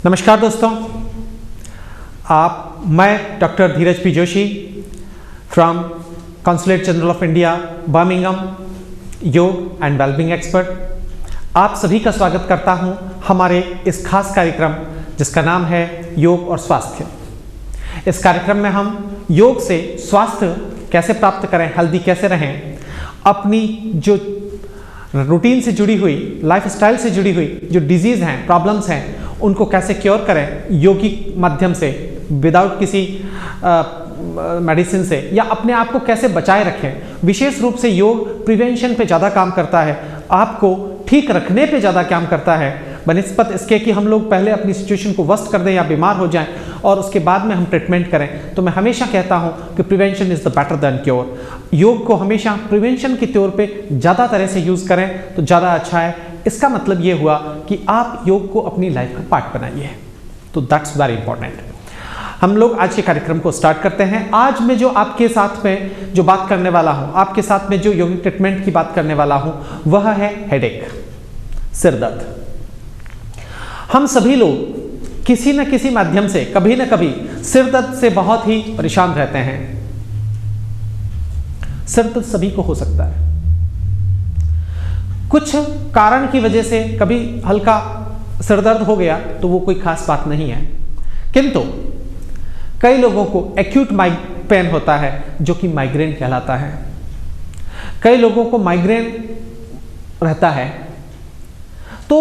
नमस्कार दोस्तों, मैं doctor Dheeraj P Joshi from consulate general of India Birmingham, योग एंड वेलबींग एक्सपर्ट। आप सभी का स्वागत करता हूं हमारे इस खास कार्यक्रम जिसका नाम है योग और स्वास्थ्य। इस कार्यक्रम में हम योग से स्वास्थ्य कैसे प्राप्त करें, हेल्दी कैसे रहें, अपनी जो रूटीन से जुड़ी हुई, लाइफस्टाइल से जुड़ी हुई जो डिजीज़ हैं, प्रॉब्लम्स हैं, उनको कैसे क्योर करें योगिक माध्यम से, विदाउट किसी मेडिसिन से, या अपने आप को कैसे बचाए रखें। विशेष रूप से योग प्रिवेंशन पे ज़्यादा काम करता है, आपको ठीक रखने पे ज़्यादा काम करता है बनिस्बत इसके कि हम लोग पहले अपनी सिचुएशन को वर्स्ट कर दें या बीमार हो जाएं और उसके बाद में हम ट्रीटमेंट करें। तो मैं हमेशा कहता हूं कि prevention is the better than cure. योग को हमेशा प्रिवेंशन के तौर पे ज़्यादा तरह से यूज़ करें तो ज़्यादा अच्छा है। इसका मतलब ये हुआ कि आप योग को अपनी लाइफ का पार्ट बनाइए। तो दैट्स वेरी इंपॉर्टेंट। हम लोग आज के कार्यक्रम को स्टार्ट करते हैं। आज मैं जो आपके साथ में जो बात करने वाला हूं, आपके साथ में जो योगिक ट्रीटमेंट की बात करने वाला हूं, वह है हेडेक, सिर दर्द। हम सभी लोग किसी न किसी माध्यम से कभी न कभी सिर दर्द से बहुत ही परेशान रहते हैं। सिर दर्द सभी को हो सकता है, कुछ कारण की वजह से कभी हल्का सिर दर्द हो गया तो वो कोई खास बात नहीं है, किंतु कई लोगों को एक्यूट पेन होता है जो कि माइग्रेन कहलाता है। कई लोगों को माइग्रेन रहता है तो,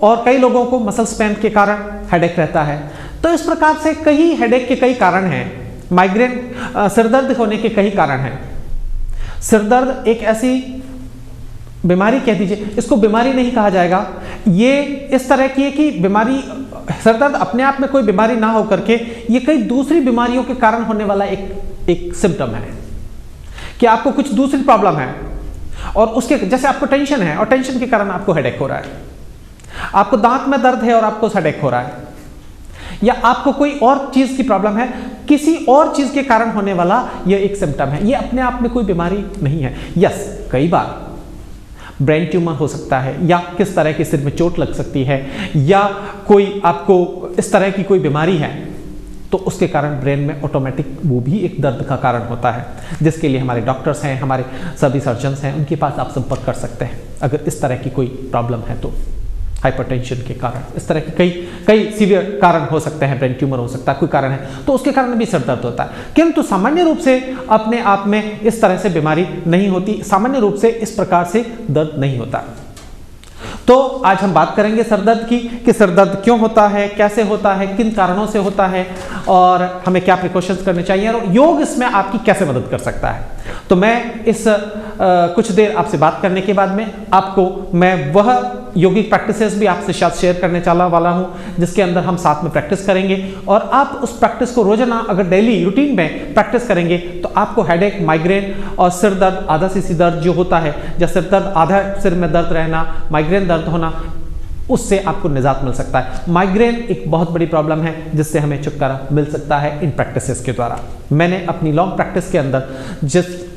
और कई लोगों को मसल्स पेन के कारण हेडेक रहता है। तो इस प्रकार से कई हेडेक के कई कारण हैं, माइग्रेन सिरदर्द होने के कई कारण हैं। सिरदर्द एक ऐसी बीमारी कह दीजिए, इसको बीमारी नहीं कहा जाएगा, ये इस तरह की है कि बीमारी, सिरदर्द अपने आप में कोई बीमारी ना हो करके ये कई दूसरी बीमारियों के कारण होने वाला एक सिम्टम है कि आपको कुछ दूसरी प्रॉब्लम है और उसके, जैसे आपको टेंशन है और टेंशन के कारण आपको हेडेक हो रहा है, आपको दांत में दर्द है और आपको हेडेक हो रहा है, या आपको कोई और चीज की प्रॉब्लम है, किसी और चीज के कारण होने वाला यह एक सिम्टम है। यह अपने आप में कोई बीमारी नहीं है। यस, कई बार ब्रेन ट्यूमर हो सकता है, या किस तरह की सिर में चोट लग सकती है, या कोई आपको इस तरह की कोई बीमारी है तो उसके कारण ब्रेन में ऑटोमेटिक वो भी एक दर्द का कारण होता है, जिसके लिए हमारे डॉक्टर्स हैं, हमारे सभी सर्जन्स हैं, उनके पास आप संपर्क कर सकते हैं अगर इस तरह की कोई प्रॉब्लम है। तो हाइपरटेंशन के कारण, इस तरह के कई सीवियर कारण हो सकते हैं, ब्रेन ट्यूमर हो सकता है, कोई कारण है तो उसके कारण भी सिर दर्द होता है, किंतु सामान्य रूप से अपने आप में इस तरह से बीमारी नहीं होती, सामान्य रूप से इस प्रकार से दर्द नहीं होता। तो आज हम बात करेंगे सिर दर्द की, कि सिर दर्द क्यों होता है, कैसे होता है, किन कारणों से होता है और हमें क्या प्रिकॉशंस करने चाहिए और योग इसमें आपकी कैसे मदद कर सकता है। तो मैं इस कुछ देर आपसे बात करने के बाद में आपको मैं वह योगिक प्रैक्टिसेस भी आपसे साथ शेयर करने वाला हूं जिसके अंदर हम साथ में प्रैक्टिस करेंगे, और आप उस प्रैक्टिस को रोजाना अगर डेली रूटीन में प्रैक्टिस करेंगे तो आपको हेडेक, माइग्रेन और सिर दर्द, आधा सीसी दर्द जो होता है, जैसे सिर दर्द, आधा सिर में दर्द रहना, माइग्रेन दर्द होना, उससे आपको निजात मिल सकता है। माइग्रेन एक बहुत बड़ी प्रॉब्लम है जिससे हमें छुटकारा मिल सकता है इन प्रैक्टिसेस के द्वारा। मैंने अपनी लॉन्ग प्रैक्टिस के अंदर जिस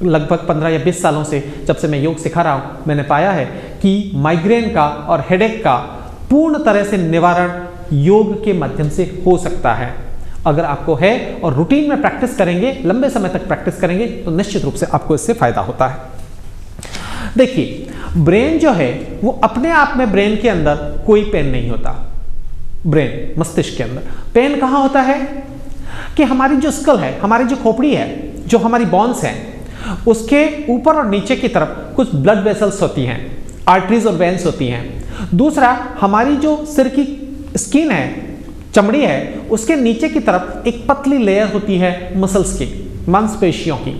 लगभग 15 या 20 सालों से जब से मैं योग सिखा रहा हूं, मैंने पाया है कि माइग्रेन का और हेडेक का पूर्ण तरह से निवारण योग के माध्यम से हो सकता है। अगर आपको है और रूटीन में प्रैक्टिस करेंगे, लंबे समय तक प्रैक्टिस करेंगे तो निश्चित रूप से आपको इससे फायदा होता है। देखिए, ब्रेन जो है वो अपने आप में, ब्रेन के अंदर कोई पेन नहीं होता। ब्रेन, मस्तिष्क के अंदर पेन कहां होता है कि हमारी जो स्कल है, हमारी जो खोपड़ी है, जो हमारी बोन्स हैं, उसके ऊपर और नीचे की तरफ कुछ ब्लड वेसल्स होती हैं, आर्टरीज और वेन्स होती हैं। दूसरा, हमारी जो सिर की स्किन है, चमड़ी है, उसके नीचे की तरफ एक पतली लेयर होती है मसल्स की, मांसपेशियों की।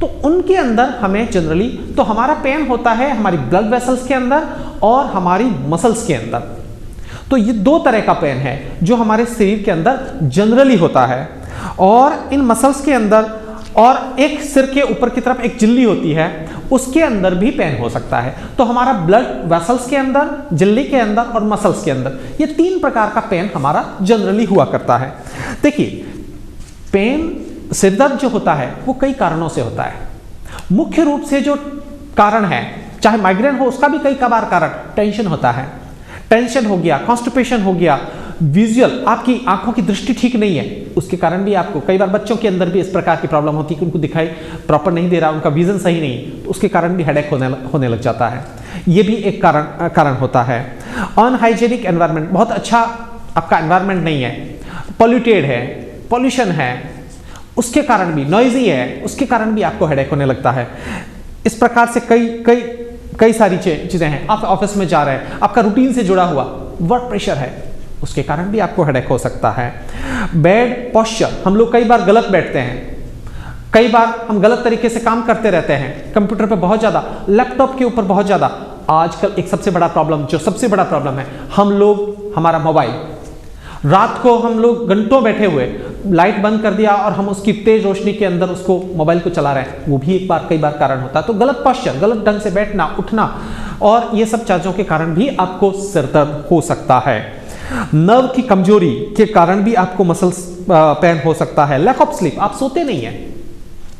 तो उनके अंदर हमें जनरली, तो हमारा पेन होता है हमारी ब्लड वेसल्स के अंदर और हमारी मसल्स के अंदर। तो ये दो तरह का पेन है जो हमारे शरीर के अंदर जनरली होता है, और इन मसल्स के अंदर, और एक सिर के ऊपर की तरफ एक झिल्ली होती है, उसके अंदर भी पेन हो सकता है। तो हमारा ब्लड वेसल्स के अंदर, झिल्ली के अंदर और मसल्स के अंदर, ये 3 प्रकार का पेन हमारा जनरली हुआ करता है। देखिए, पेन, सिर दर्द जो होता है वो कई कारणों से होता है। मुख्य रूप से जो कारण है, चाहे माइग्रेन हो, उसका भी कई बार कारण टेंशन होता है। टेंशन हो गया, कॉन्स्टिपेशन हो गया, विजुअल, आपकी आंखों की दृष्टि ठीक नहीं है, उसके कारण भी आपको, कई बार बच्चों के अंदर भी इस प्रकार की प्रॉब्लम होती है कि उनको दिखाई प्रॉपर नहीं दे रहा, उनका विजन सही नहीं, तो उसके कारण भी हेडेक होने लग जाता है। ये भी एक कारण होता है। अनहाइजेनिक एनवायरनमेंट, बहुत अच्छा आपका एनवायरनमेंट नहीं है, पॉल्यूटेड है, पॉल्यूशन है, उसके कारण भी, नॉइजी है, उसके कारण भी आपको हेडेक होने लगता है। इस प्रकार से कई सारी चीजें हैं। आप ऑफिस में जा रहे हैं, आपका रूटीन से जुड़ा हुआ वर्क प्रेशर है, उसके कारण भी आपको हेडेक हो सकता है। बैड पोस्चर, हम लोग कई बार गलत बैठते हैं, कई बार हम गलत तरीके से काम करते रहते हैं, कंप्यूटर पे बहुत ज़्यादा, लैपटॉप के ऊपर बहुत ज़्यादा। आजकल एक सबसे बड़ा प्रॉब्लम है, हम लोग, हमारा मोबाइल, रात को हम लोग घंटों बैठे हुए, लाइट बंद कर दिया और हम उसकी तेज रोशनी के अंदर उसको मोबाइल को चला रहे हैं, वो भी कई बार कारण होता है। तो गलत पोस्चर, गलत ढंग से बैठना, उठना, और ये सब चीज़ों के कारण भी आपको सिर दर्द हो सकता है। नर्व की कमजोरी के कारण भी आपको मसल्स पेन हो सकता है। लैक ऑफ स्लीप, आप सोते नहीं है,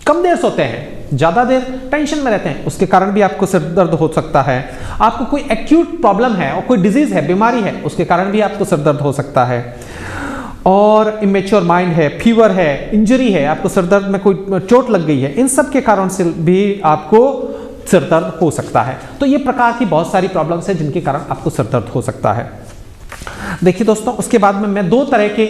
कम देर सोते हैं, ज्यादा देर टेंशन में रहते हैं, उसके कारण भी आपको सिर दर्द हो सकता है। आपको कोई एक्यूट प्रॉब्लम है और कोई डिजीज है, बीमारी है, उसके कारण भी आपको सिर दर्द हो सकता है। और इमेच्योर माइंड है, फीवर है, इंजरी है, आपको सिर दर्द में कोई चोट लग गई है, इन सब के कारण से भी आपको सिर दर्द हो सकता है। तो ये प्रकार की बहुत सारी प्रॉब्लम्स है जिनके कारण आपको सिर दर्द हो सकता है। देखिए दोस्तों, उसके बाद में मैं दो तरह के,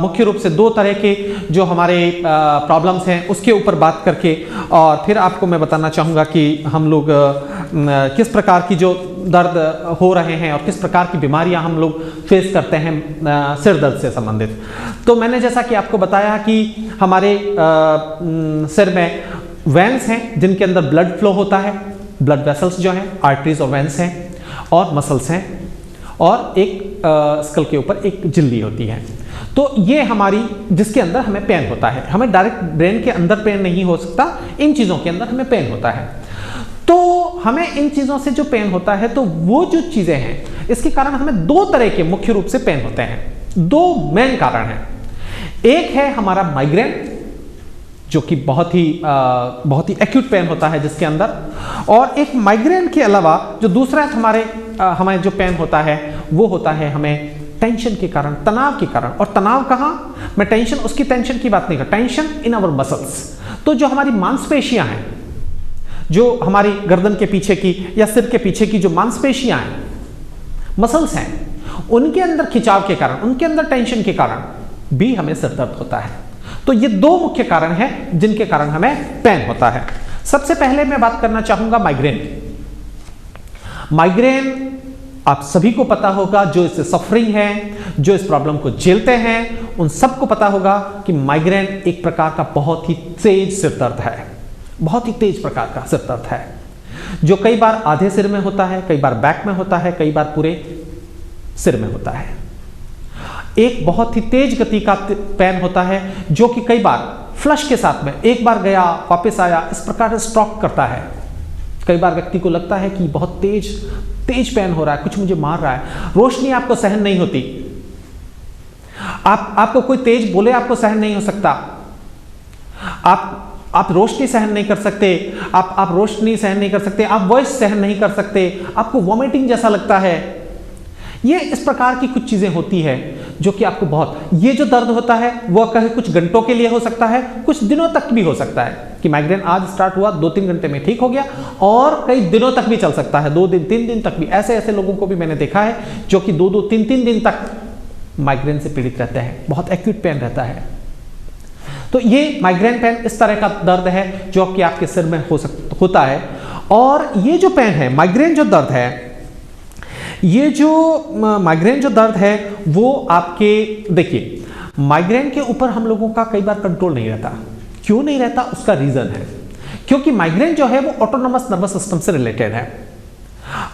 मुख्य रूप से दो तरह के जो हमारे प्रॉब्लम्स हैं उसके ऊपर बात करके, और फिर आपको मैं बताना चाहूँगा कि हम लोग किस प्रकार की जो दर्द हो रहे हैं और किस प्रकार की बीमारियां हम लोग फेस करते हैं सिर दर्द से संबंधित। तो मैंने जैसा कि आपको बताया कि हमारे सिर में वेन्स हैं जिनके अंदर ब्लड फ्लो होता है, ब्लड वेसल्स जो हैं, आर्टरीज और वेन्स हैं, और मसल्स हैं, और एक स्कल के ऊपर एक झिल्ली होती है। तो ये हमारी, जिसके अंदर हमें पेन होता है, हमें डायरेक्ट ब्रेन के अंदर पेन नहीं हो सकता, इन चीज़ों के अंदर हमें पेन होता है। तो हमें इन चीज़ों से जो पेन होता है, तो वो जो चीज़ें हैं, इसके कारण हमें दो तरह के मुख्य रूप से पेन होते हैं। दो मेन कारण हैं। एक है हमारा माइग्रेन, जो कि बहुत ही एक्यूट पेन होता है जिसके अंदर, और एक माइग्रेन के अलावा जो दूसरा हमें जो पेन होता है वो होता है हमें टेंशन के कारण, तनाव के कारण। और तनाव कहाँ, मैं टेंशन, उसकी टेंशन की बात नहीं कर, टेंशन इन आवर मसल्स। तो जो हमारी मांसपेशियां हैं, जो हमारी गर्दन के पीछे की या सिर के पीछे की जो मांसपेशियां हैं, मसल्स हैं, उनके अंदर खिंचाव के कारण, उनके अंदर टेंशन के कारण भी हमें सिर दर्द होता है। तो ये दो मुख्य कारण हैं जिनके कारण हमें पेन होता है। सबसे पहले मैं बात करना चाहूंगा माइग्रेन। माइग्रेन आप सभी को पता होगा, जो इससे सफरिंग है, जो इस प्रॉब्लम को झेलते हैं, उन सबको पता होगा कि माइग्रेन एक प्रकार का बहुत ही तेज सिर दर्द है, बहुत ही तेज प्रकार का सिर दर्द है, जो कई बार आधे सिर में होता है, कई बार बैक में होता है, कई बार पूरे सिर में होता है। एक बहुत ही तेज गति का पेन होता है, जो कि कई बार फ्लश के साथ में, एक बार गया वापस आया, इस प्रकार से स्ट्रोक करता है। कई बार व्यक्ति को लगता है कि बहुत तेज पेन हो रहा है, कुछ मुझे मार रहा है। रोशनी आपको सहन नहीं होती, आपको कोई तेज बोले आपको सहन नहीं हो सकता, आप रोशनी सहन नहीं कर सकते, आप रोशनी सहन नहीं कर सकते, आप वॉइस सहन नहीं कर सकते, आपको वॉमिटिंग जैसा लगता है। ये इस प्रकार की कुछ चीजें होती है जो कि आपको बहुत, ये जो दर्द होता है वह कहीं कुछ घंटों के लिए हो सकता है, कुछ दिनों तक भी हो सकता है कि माइग्रेन आज स्टार्ट हुआ, 2-3 घंटे में ठीक हो गया, और कई दिनों तक भी चल सकता है, 2 दिन 3 दिन तक भी। ऐसे लोगों को भी मैंने देखा है जो कि 2-2 3-3 दिन तक माइग्रेन से पीड़ित रहते हैं, बहुत एक्यूट पेन रहता है। तो ये माइग्रेन पेन इस तरह का दर्द है जो कि आपके सिर में होता है। और ये जो पेन है, माइग्रेन जो दर्द है, ये जो माइग्रेन जो दर्द है वो आपके, देखिए माइग्रेन के ऊपर हम लोगों का कई बार कंट्रोल नहीं रहता। क्यों नहीं रहता, उसका रीजन है क्योंकि माइग्रेन जो है वो ऑटोनोमस नर्वस सिस्टम से रिलेटेड है।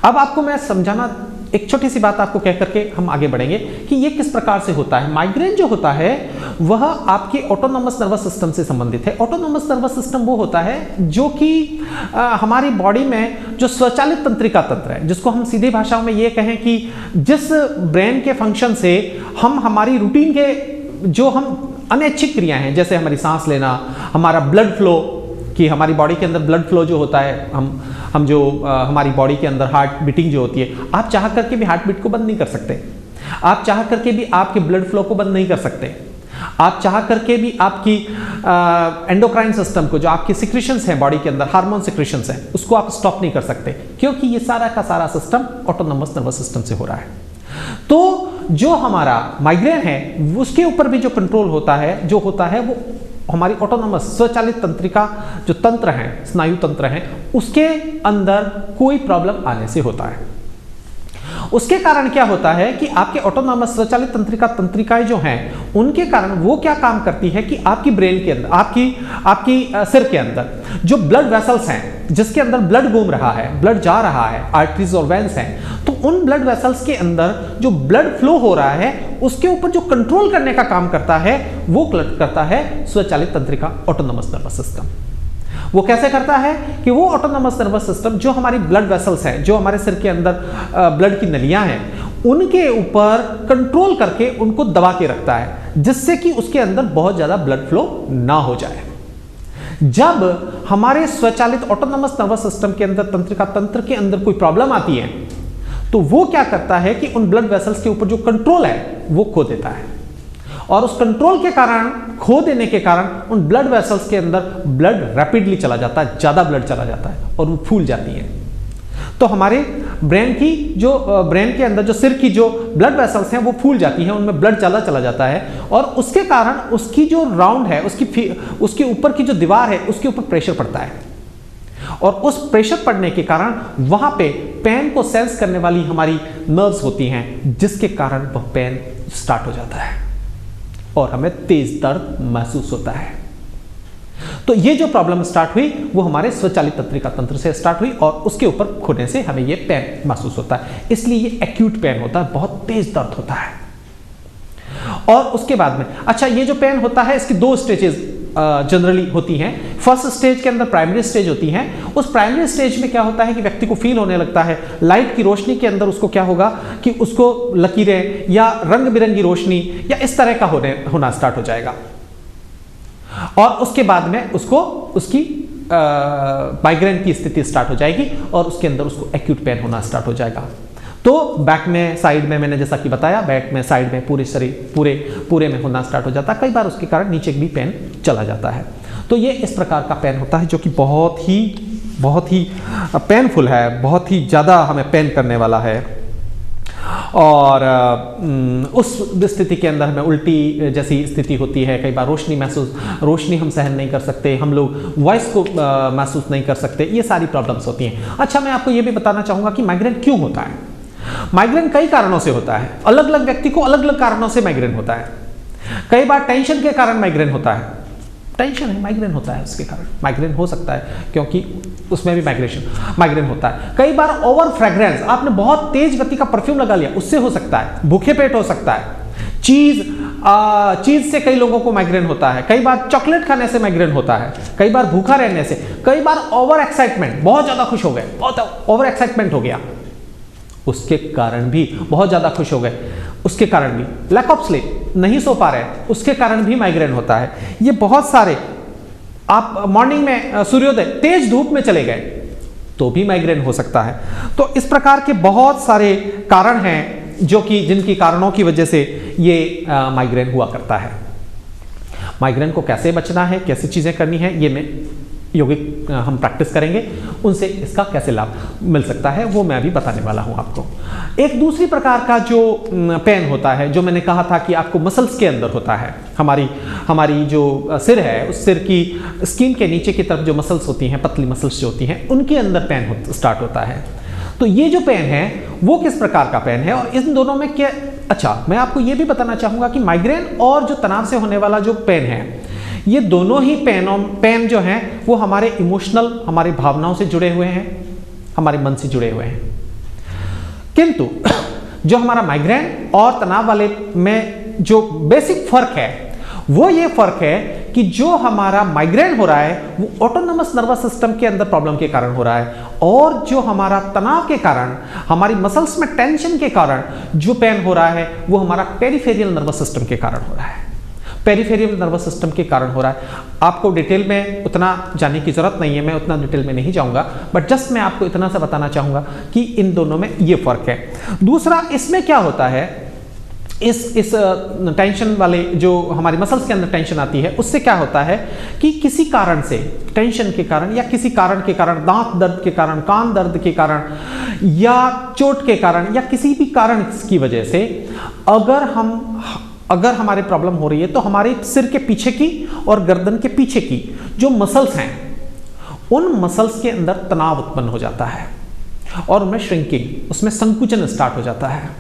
अब आपको मैं समझाना, एक छोटी सी बात आपको कह करके हम आगे बढ़ेंगे कि ये किस प्रकार से होता है। माइग्रेन जो होता है वह आपके ऑटोनोमस नर्वस सिस्टम से संबंधित है। ऑटोनोमस नर्वस सिस्टम वो होता है जो कि हमारी बॉडी में जो स्वचालित तंत्रिका तंत्र है, जिसको हम सीधी भाषाओं में ये कहें कि जिस ब्रेन के फंक्शन से हम हमारी रूटीन के जो हम अनैच्छिक क्रियाएं हैं, जैसे हमारी सांस लेना, हमारा ब्लड फ्लो, कि हमारी बॉडी के अंदर ब्लड फ्लो जो होता है, हम जो हमारी बॉडी के अंदर हार्ट बीटिंग जो होती है, आप चाह करके भी हार्ट बीट को बंद नहीं कर सकते। आप चाह करके भी आपके ब्लड फ्लो को बंद नहीं कर सकते। आप चाह करके भी आपकी एंडोक्राइन सिस्टम को, जो आपके सिक्रीशंस हैं बॉडी के अंदर, हार्मोन सिक्रीशंस हैं, उसको आप स्टॉप नहीं कर सकते, क्योंकि ये सारा का सारा सिस्टम ऑटोनोमस नर्वस सिस्टम से हो रहा है। तो जो हमारा माइग्रेन है उसके ऊपर भी जो कंट्रोल होता है, जो होता है वो हमारी ऑटोनोमस स्वचालित तंत्रिका जो तंत्र हैं, स्नायु तंत्र हैं, उसके अंदर कोई प्रॉब्लम आने से होता है। उसके कारण क्या होता है कि आपके ऑटोनोमस स्वचालित तंत्रिकाएं जो हैं, उनके कारण वो क्या काम करती है कि आपकी ब्रेन के अंदर, आपकी सिर के अंदर जो ब्लड वेसल्स हैं, जिसके अंदर ब्लड घूम रहा है, ब्लड जा रहा है, आर्टरीज और वेन्स हैं, तो उन ब्लड वेसल्स के अंदर जो ब्लड फ्लो हो रहा है उसके ऊपर जो कंट्रोल करने का काम करता है वो करता है स्वचालित तंत्रिका, ऑटोनोमस नर्वस सिस्टम। वो कैसे करता है कि वो ऑटोनोमस नर्वस सिस्टम जो हमारी ब्लड वेसल्स हैं, जो हमारे सिर के अंदर ब्लड की नलियां हैं, उनके ऊपर कंट्रोल करके उनको दबा के रखता है, जिससे कि उसके अंदर बहुत ज्यादा ब्लड फ्लो ना हो जाए। जब हमारे स्वचालित ऑटोनोमस नर्वस सिस्टम के अंदर, तंत्रिका तंत्र के अंदर कोई प्रॉब्लम आती है, तो वो क्या करता है कि उन ब्लड वेसल्स के ऊपर जो कंट्रोल है वो खो देता है, और उस कंट्रोल के कारण, खो देने के कारण, उन ब्लड वेसल्स के अंदर ब्लड रैपिडली चला जाता है, ज्यादा ब्लड चला जाता है और वो फूल जाती है। तो हमारे ब्रेन के अंदर जो सिर की जो ब्लड वेसल्स हैं वो फूल जाती हैं, उनमें ब्लड ज्यादा चला जाता है, और उसके कारण उसकी जो राउंड है, उसके ऊपर की जो दीवार है, उसके ऊपर प्रेशर पड़ता है, और उस प्रेशर पड़ने के कारण वहां पे पेन को सेंस करने वाली हमारी नर्व्स होती हैं, जिसके कारण वह पेन स्टार्ट हो जाता है और हमें तेज दर्द महसूस होता है। तो ये जो प्रॉब्लम स्टार्ट हुई वो हमारे स्वचालित तंत्रिका तंत्र से स्टार्ट हुई, और उसके ऊपर खोने से हमें ये पेन महसूस होता है, इसलिए ये एक्यूट पेन होता है, बहुत तेज दर्द होता है। और उसके बाद में, अच्छा, ये जो पेन होता है इसकी दो स्टेजेस जनरली होती हैं। फर्स्ट स्टेज के अंदर प्राइमरी स्टेज होती है। उस प्राइमरी स्टेज में क्या होता है कि व्यक्ति को फील होने लगता है, लाइट की रोशनी के अंदर उसको क्या होगा कि उसको लकीरें या रंग बिरंगी रोशनी या इस तरह का होना स्टार्ट हो जाएगा, और उसके बाद में उसको उसकी माइग्रेन की स्थिति स्टार्ट हो जाएगी, और उसके अंदर उसको एक्यूट पेन होना स्टार्ट हो जाएगा। तो बैक में, साइड में, मैंने जैसा कि बताया, बैक में, साइड में, पूरे शरीर, पूरे में होना स्टार्ट हो जाता है। कई बार उसके कारण नीचे भी पेन चला जाता है। तो ये इस प्रकार का पेन होता है, जो कि बहुत ही पेनफुल है, बहुत ही ज़्यादा हमें पेन करने वाला है। और उस स्थिति के अंदर हमें उल्टी जैसी स्थिति होती है, कई बार रोशनी हम सहन नहीं कर सकते, हम लोग वॉइस को महसूस नहीं कर सकते, ये सारी प्रॉब्लम्स होती हैं। अच्छा, मैं आपको ये भी बताना चाहूँगा कि माइग्रेन क्यों होता है। माइग्रेन कई कारणों से होता है, अलग अलग व्यक्ति को अलग अलग कारणों से माइग्रेन होता है। कई बार टेंशन के कारण माइग्रेन होता है, टेंशन है, माइग्रेन होता है, उसके कारण माइग्रेन हो सकता है, क्योंकि उसमें भी माइग्रेन होता है। कई बार ओवर फ्रेग्रेंस, आपने बहुत तेज गति का परफ्यूम लगा लिया, उससे हो सकता है। भूखे पेट हो सकता है। चीज से कई लोगों को माइग्रेन होता है। कई बार चॉकलेट खाने से माइग्रेन होता है, कई बार भूखा रहने से, कई बार ओवर एक्साइटमेंट, बहुत ज्यादा खुश हो गए, बहुत ओवर एक्साइटमेंट हो गया, उसके कारण भी, बहुत ज्यादा खुश हो गए, उसके कारण भी, लैक ऑफ स्लीप, नहीं सो पा रहे, उसके कारण भी माइग्रेन होता है। ये बहुत सारे, आप मॉर्निंग में सूर्योदय, तेज धूप में चले गए तो भी माइग्रेन हो सकता है। तो इस प्रकार के बहुत सारे कारण हैं जो कि जिनकी कारणों की वजह से ये माइग्रेन हुआ करता है। माइग्रेन को कैसे बचना है, कैसे चीजें करनी है, ये मैं यौगिक हम प्रैक्टिस करेंगे, उनसे इसका कैसे लाभ मिल सकता है वो मैं अभी बताने वाला हूं आपको। एक दूसरी प्रकार का जो पेन होता है, जो मैंने कहा था कि आपको मसल्स के अंदर होता है, हमारी जो सिर है, उस सिर की स्किन के नीचे की तरफ जो मसल्स होती हैं, पतली मसल्स जो होती हैं, उनके अंदर पेन स्टार्ट होता है। तो ये जो पेन है वो किस प्रकार का पेन है, और इन दोनों में क्या, अच्छा, मैं आपको ये भी बताना चाहूंगा कि माइग्रेन और जो तनाव से होने वाला जो पेन है, ये दोनों ही पेन जो हैं वो हमारे इमोशनल, हमारी भावनाओं से जुड़े हुए हैं, हमारे मन से जुड़े हुए हैं। किंतु जो हमारा माइग्रेन और तनाव वाले में जो बेसिक फर्क है वो ये फर्क है कि जो हमारा माइग्रेन हो रहा है वो ऑटोनोमस नर्वस सिस्टम के अंदर प्रॉब्लम के कारण हो रहा है, और जो हमारा तनाव के कारण, हमारी मसल्स में टेंशन के कारण जो पेन हो रहा है वो हमारा पेरिफेरियल नर्वस सिस्टम के कारण हो रहा है। पेरिफेरियल नर्वस सिस्टम के कारण हो रहा है। आपको डिटेल में उतना जाने की जरूरत नहीं है, मैं उतना डिटेल में नहीं जाऊंगा, बट जस्ट मैं आपको इतना सा बताना चाहूंगा कि इन दोनों में ये फर्क है। दूसरा, इसमें क्या होता है इस टेंशन वाले जो हमारी मसल्स के अंदर टेंशन आती है, उससे क्या होता है कि किसी कारण से, टेंशन के कारण या किसी कारण के कारण, दांत दर्द के कारण, कान दर्द के कारण या चोट के कारण या किसी भी कारण की वजह से अगर हमारे प्रॉब्लम हो रही है, तो हमारे सिर के पीछे की और गर्दन के पीछे की जो मसल्स हैं, उन मसल्स के अंदर तनाव उत्पन्न हो जाता है और उनमें श्रिंकिंग, उसमें संकुचन स्टार्ट हो जाता है।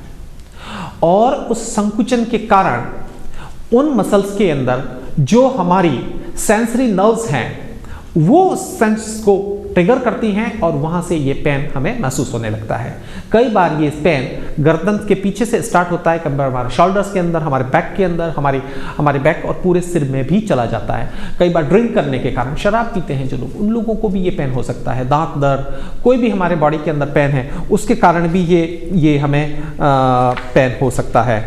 और उस संकुचन के कारण उन मसल्स के अंदर जो हमारी सेंसरी नर्व्स हैं, वो सेंस को ट्रिगर करती हैं और वहां से ये पेन हमें महसूस होने लगता है। कई बार ये पेन गर्दन के पीछे से स्टार्ट होता है, कई बार हमारे शोल्डर्स के अंदर, हमारे बैक के अंदर, हमारे बैक और पूरे सिर में भी चला जाता है। कई बार ड्रिंक करने के कारण, शराब पीते हैं जो लोग, उन लोगों को भी ये पेन हो सकता है। दांत दर्द, कोई भी हमारे बॉडी के अंदर पेन है, उसके कारण भी ये हमें पेन हो सकता है।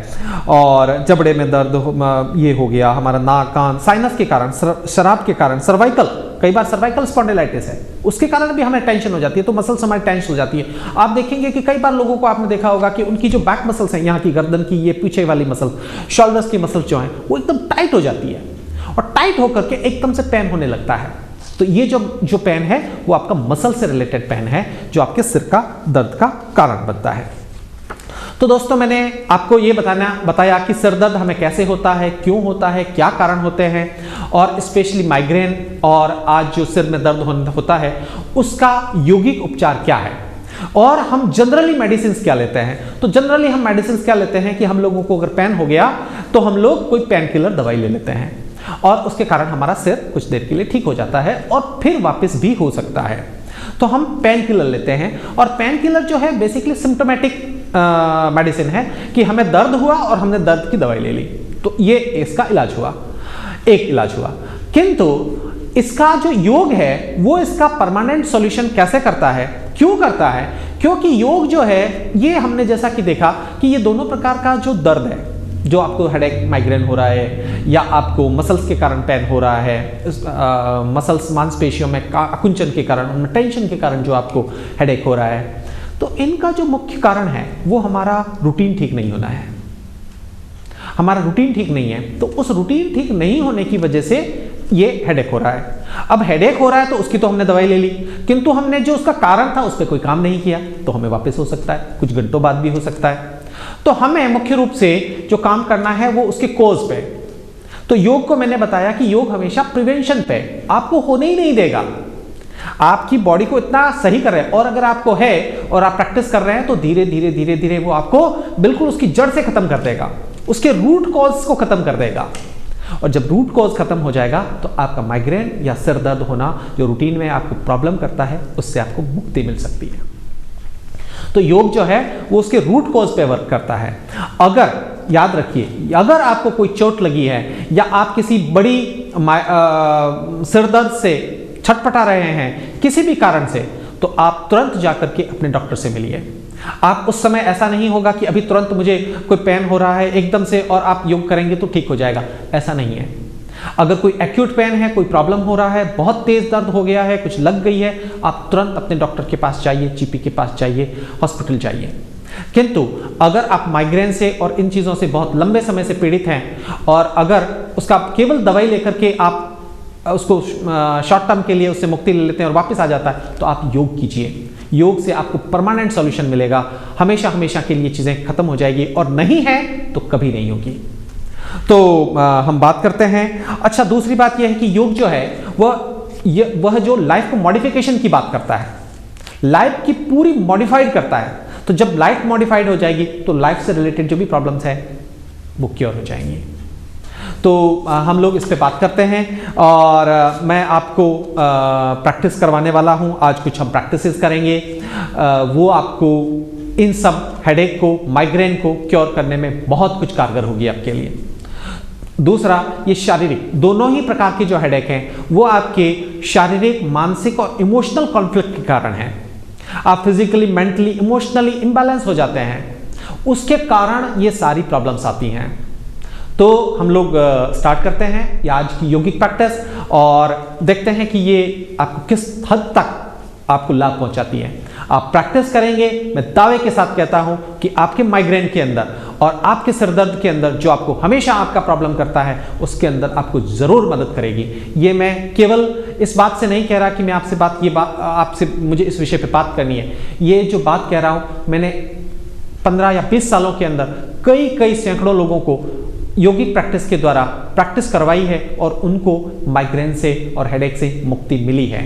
और जबड़े में दर्द ये हो गया, हमारा नाक कान, साइनस के कारण, शराब के कारण, सर्वाइकल, कई बार सर्वाइकल स्पॉन्डिलाइटिस है, उसके कारण भी हमें टेंशन हो जाती है, तो मसल्स हमारी टेंशन हो जाती है। आप देखेंगे कि कई बार लोगों को आपने देखा होगा कि उनकी जो बैक मसल्स हैं, यहाँ की गर्दन की ये पीछे वाली मसल, शोल्डर्स की मसल जो है, वो एकदम टाइट हो जाती है और टाइट होकर के एकदम से पेन होने लगता है। तो ये जो पेन है वो आपका मसल से रिलेटेड पेन है, जो आपके सिर का दर्द का कारण बनता है। तो दोस्तों, मैंने आपको ये बताया कि सिर दर्द हमें कैसे होता है, क्यों होता है, क्या कारण होते हैं, और स्पेशली माइग्रेन और आज जो सिर में दर्द होता है उसका यौगिक उपचार क्या है, और हम जनरली मेडिसिन क्या लेते हैं। तो जनरली हम मेडिसिन क्या लेते हैं कि हम लोगों को अगर पेन हो गया तो हम लोग कोई पेन किलर दवाई ले लेते हैं और उसके कारण हमारा सिर कुछ देर के लिए ठीक हो जाता है और फिर वापस भी हो सकता है। तो हम पेन किलर लेते हैं, और पेन किलर जो है बेसिकली सिम्टोमेटिक मेडिसिन है कि हमें दर्द हुआ और हमने दर्द की दवाई ले ली, तो ये इसका इलाज हुआ, एक इलाज हुआ। किंतु इसका जो योग है वो इसका परमानेंट सॉल्यूशन कैसे करता है, क्यों करता है? क्योंकि योग जो है ये हमने जैसा कि देखा कि ये दोनों प्रकार का जो दर्द है, जो आपको हेडेक, माइग्रेन हो रहा है या आपको मसल्स के कारण पेन हो रहा है, मसल्स मांसपेशियों में आकुंचन के कारण, उनमें टेंशन के कारण जो आपको हेडेक हो रहा है, तो इनका जो मुख्य कारण है वो हमारा रूटीन ठीक नहीं होना है। हमारा रूटीन ठीक नहीं है, तो उस रूटीन ठीक नहीं होने की वजह से ये हेडेक हो रहा है। अब हेडेक हो रहा है तो उसकी तो हमने दवाई ले ली, किंतु हमने जो उसका कारण था उस पर कोई काम नहीं किया, तो हमें वापस हो सकता है, कुछ घंटों बाद भी हो सकता है। तो हमें मुख्य रूप से जो काम करना है वो उसके कोज पे। तो योग को मैंने बताया कि योग हमेशा प्रिवेंशन पे, आपको होने ही नहीं देगा, आपकी बॉडी को इतना सही कर रहे हैं, और अगर आपको है और आप प्रैक्टिस कर रहे हैं तो धीरे धीरे धीरे धीरे वो आपको बिल्कुल उसकी जड़ से खत्म कर देगा, उसके रूट कॉज को खत्म कर देगा। और जब रूट कॉज खत्म हो जाएगा तो आपका माइग्रेन या सिर दर्द होना जो रूटीन में आपको प्रॉब्लम करता है उससे आपको मुक्ति मिल सकती है। तो योग जो है वो उसके रूट कॉज पे वर्क करता है। अगर याद रखिए, अगर आपको कोई चोट लगी है या आप किसी बड़ी सिर दर्द से छटपटा रहे हैं किसी भी कारण से, तो आप तुरंत जाकर के अपने डॉक्टर से मिलिए। आप उस समय ऐसा नहीं होगा कि अभी तुरंत मुझे कोई पेन हो रहा है एकदम से और आप योग करेंगे तो ठीक हो जाएगा, ऐसा नहीं है। अगर कोई एक्यूट पेन है, कोई प्रॉब्लम हो रहा है, बहुत तेज दर्द हो गया है, कुछ लग गई है, आप तुरंत अपने डॉक्टर के पास जाइए, जीपी के पास जाइए, हॉस्पिटल जाइए। किंतु अगर आप माइग्रेन से और इन चीज़ों से बहुत लंबे समय से पीड़ित हैं और अगर उसका केवल दवाई लेकर के आप उसको शॉर्ट टर्म के लिए उससे मुक्ति ले लेते हैं और वापस आ जाता है, तो आप योग कीजिए। योग से आपको परमानेंट सॉल्यूशन मिलेगा, हमेशा हमेशा के लिए चीज़ें खत्म हो जाएगी, और नहीं है तो कभी नहीं होगी। तो हम बात करते हैं। अच्छा, दूसरी बात यह है कि योग जो है वह जो लाइफ को मॉडिफिकेशन की बात करता है, लाइफ की पूरी मॉडिफाइड करता है। तो जब लाइफ मॉडिफाइड हो जाएगी तो लाइफ से रिलेटेड जो भी प्रॉब्लम्स है वो क्योर हो जाएंगी। तो हम लोग इस पे बात करते हैं और मैं आपको प्रैक्टिस करवाने वाला हूं। आज कुछ हम प्रैक्टिसेस करेंगे, वो आपको इन सब हेडेक को, माइग्रेन को क्योर करने में बहुत कुछ कारगर होगी आपके लिए। दूसरा, ये शारीरिक, दोनों ही प्रकार के जो हेडेक हैं वो आपके शारीरिक, मानसिक और इमोशनल कॉन्फ्लिक्ट के कारण हैं। आप फिजिकली, मेंटली, इमोशनली इम्बैलेंस हो जाते हैं, उसके कारण ये सारी प्रॉब्लम्स आती हैं। तो हम लोग स्टार्ट करते हैं ये आज की योगिक प्रैक्टिस और देखते हैं कि ये आपको किस हद तक आपको लाभ पहुंचाती है। आप प्रैक्टिस करेंगे, मैं दावे के साथ कहता हूं कि आपके माइग्रेन के अंदर और आपके सिर दर्द के अंदर जो आपको हमेशा आपका प्रॉब्लम करता है उसके अंदर आपको ज़रूर मदद करेगी। ये मैं केवल इस बात से नहीं कह रहा कि मैं आपसे मुझे इस विषय पे बात करनी है। ये जो बात कह रहा हूँ मैंने 15 या 20 सालों के अंदर कई सैकड़ों लोगों को योगिक प्रैक्टिस के द्वारा प्रैक्टिस करवाई है और उनको माइग्रेन से और हेडेक से मुक्ति मिली है।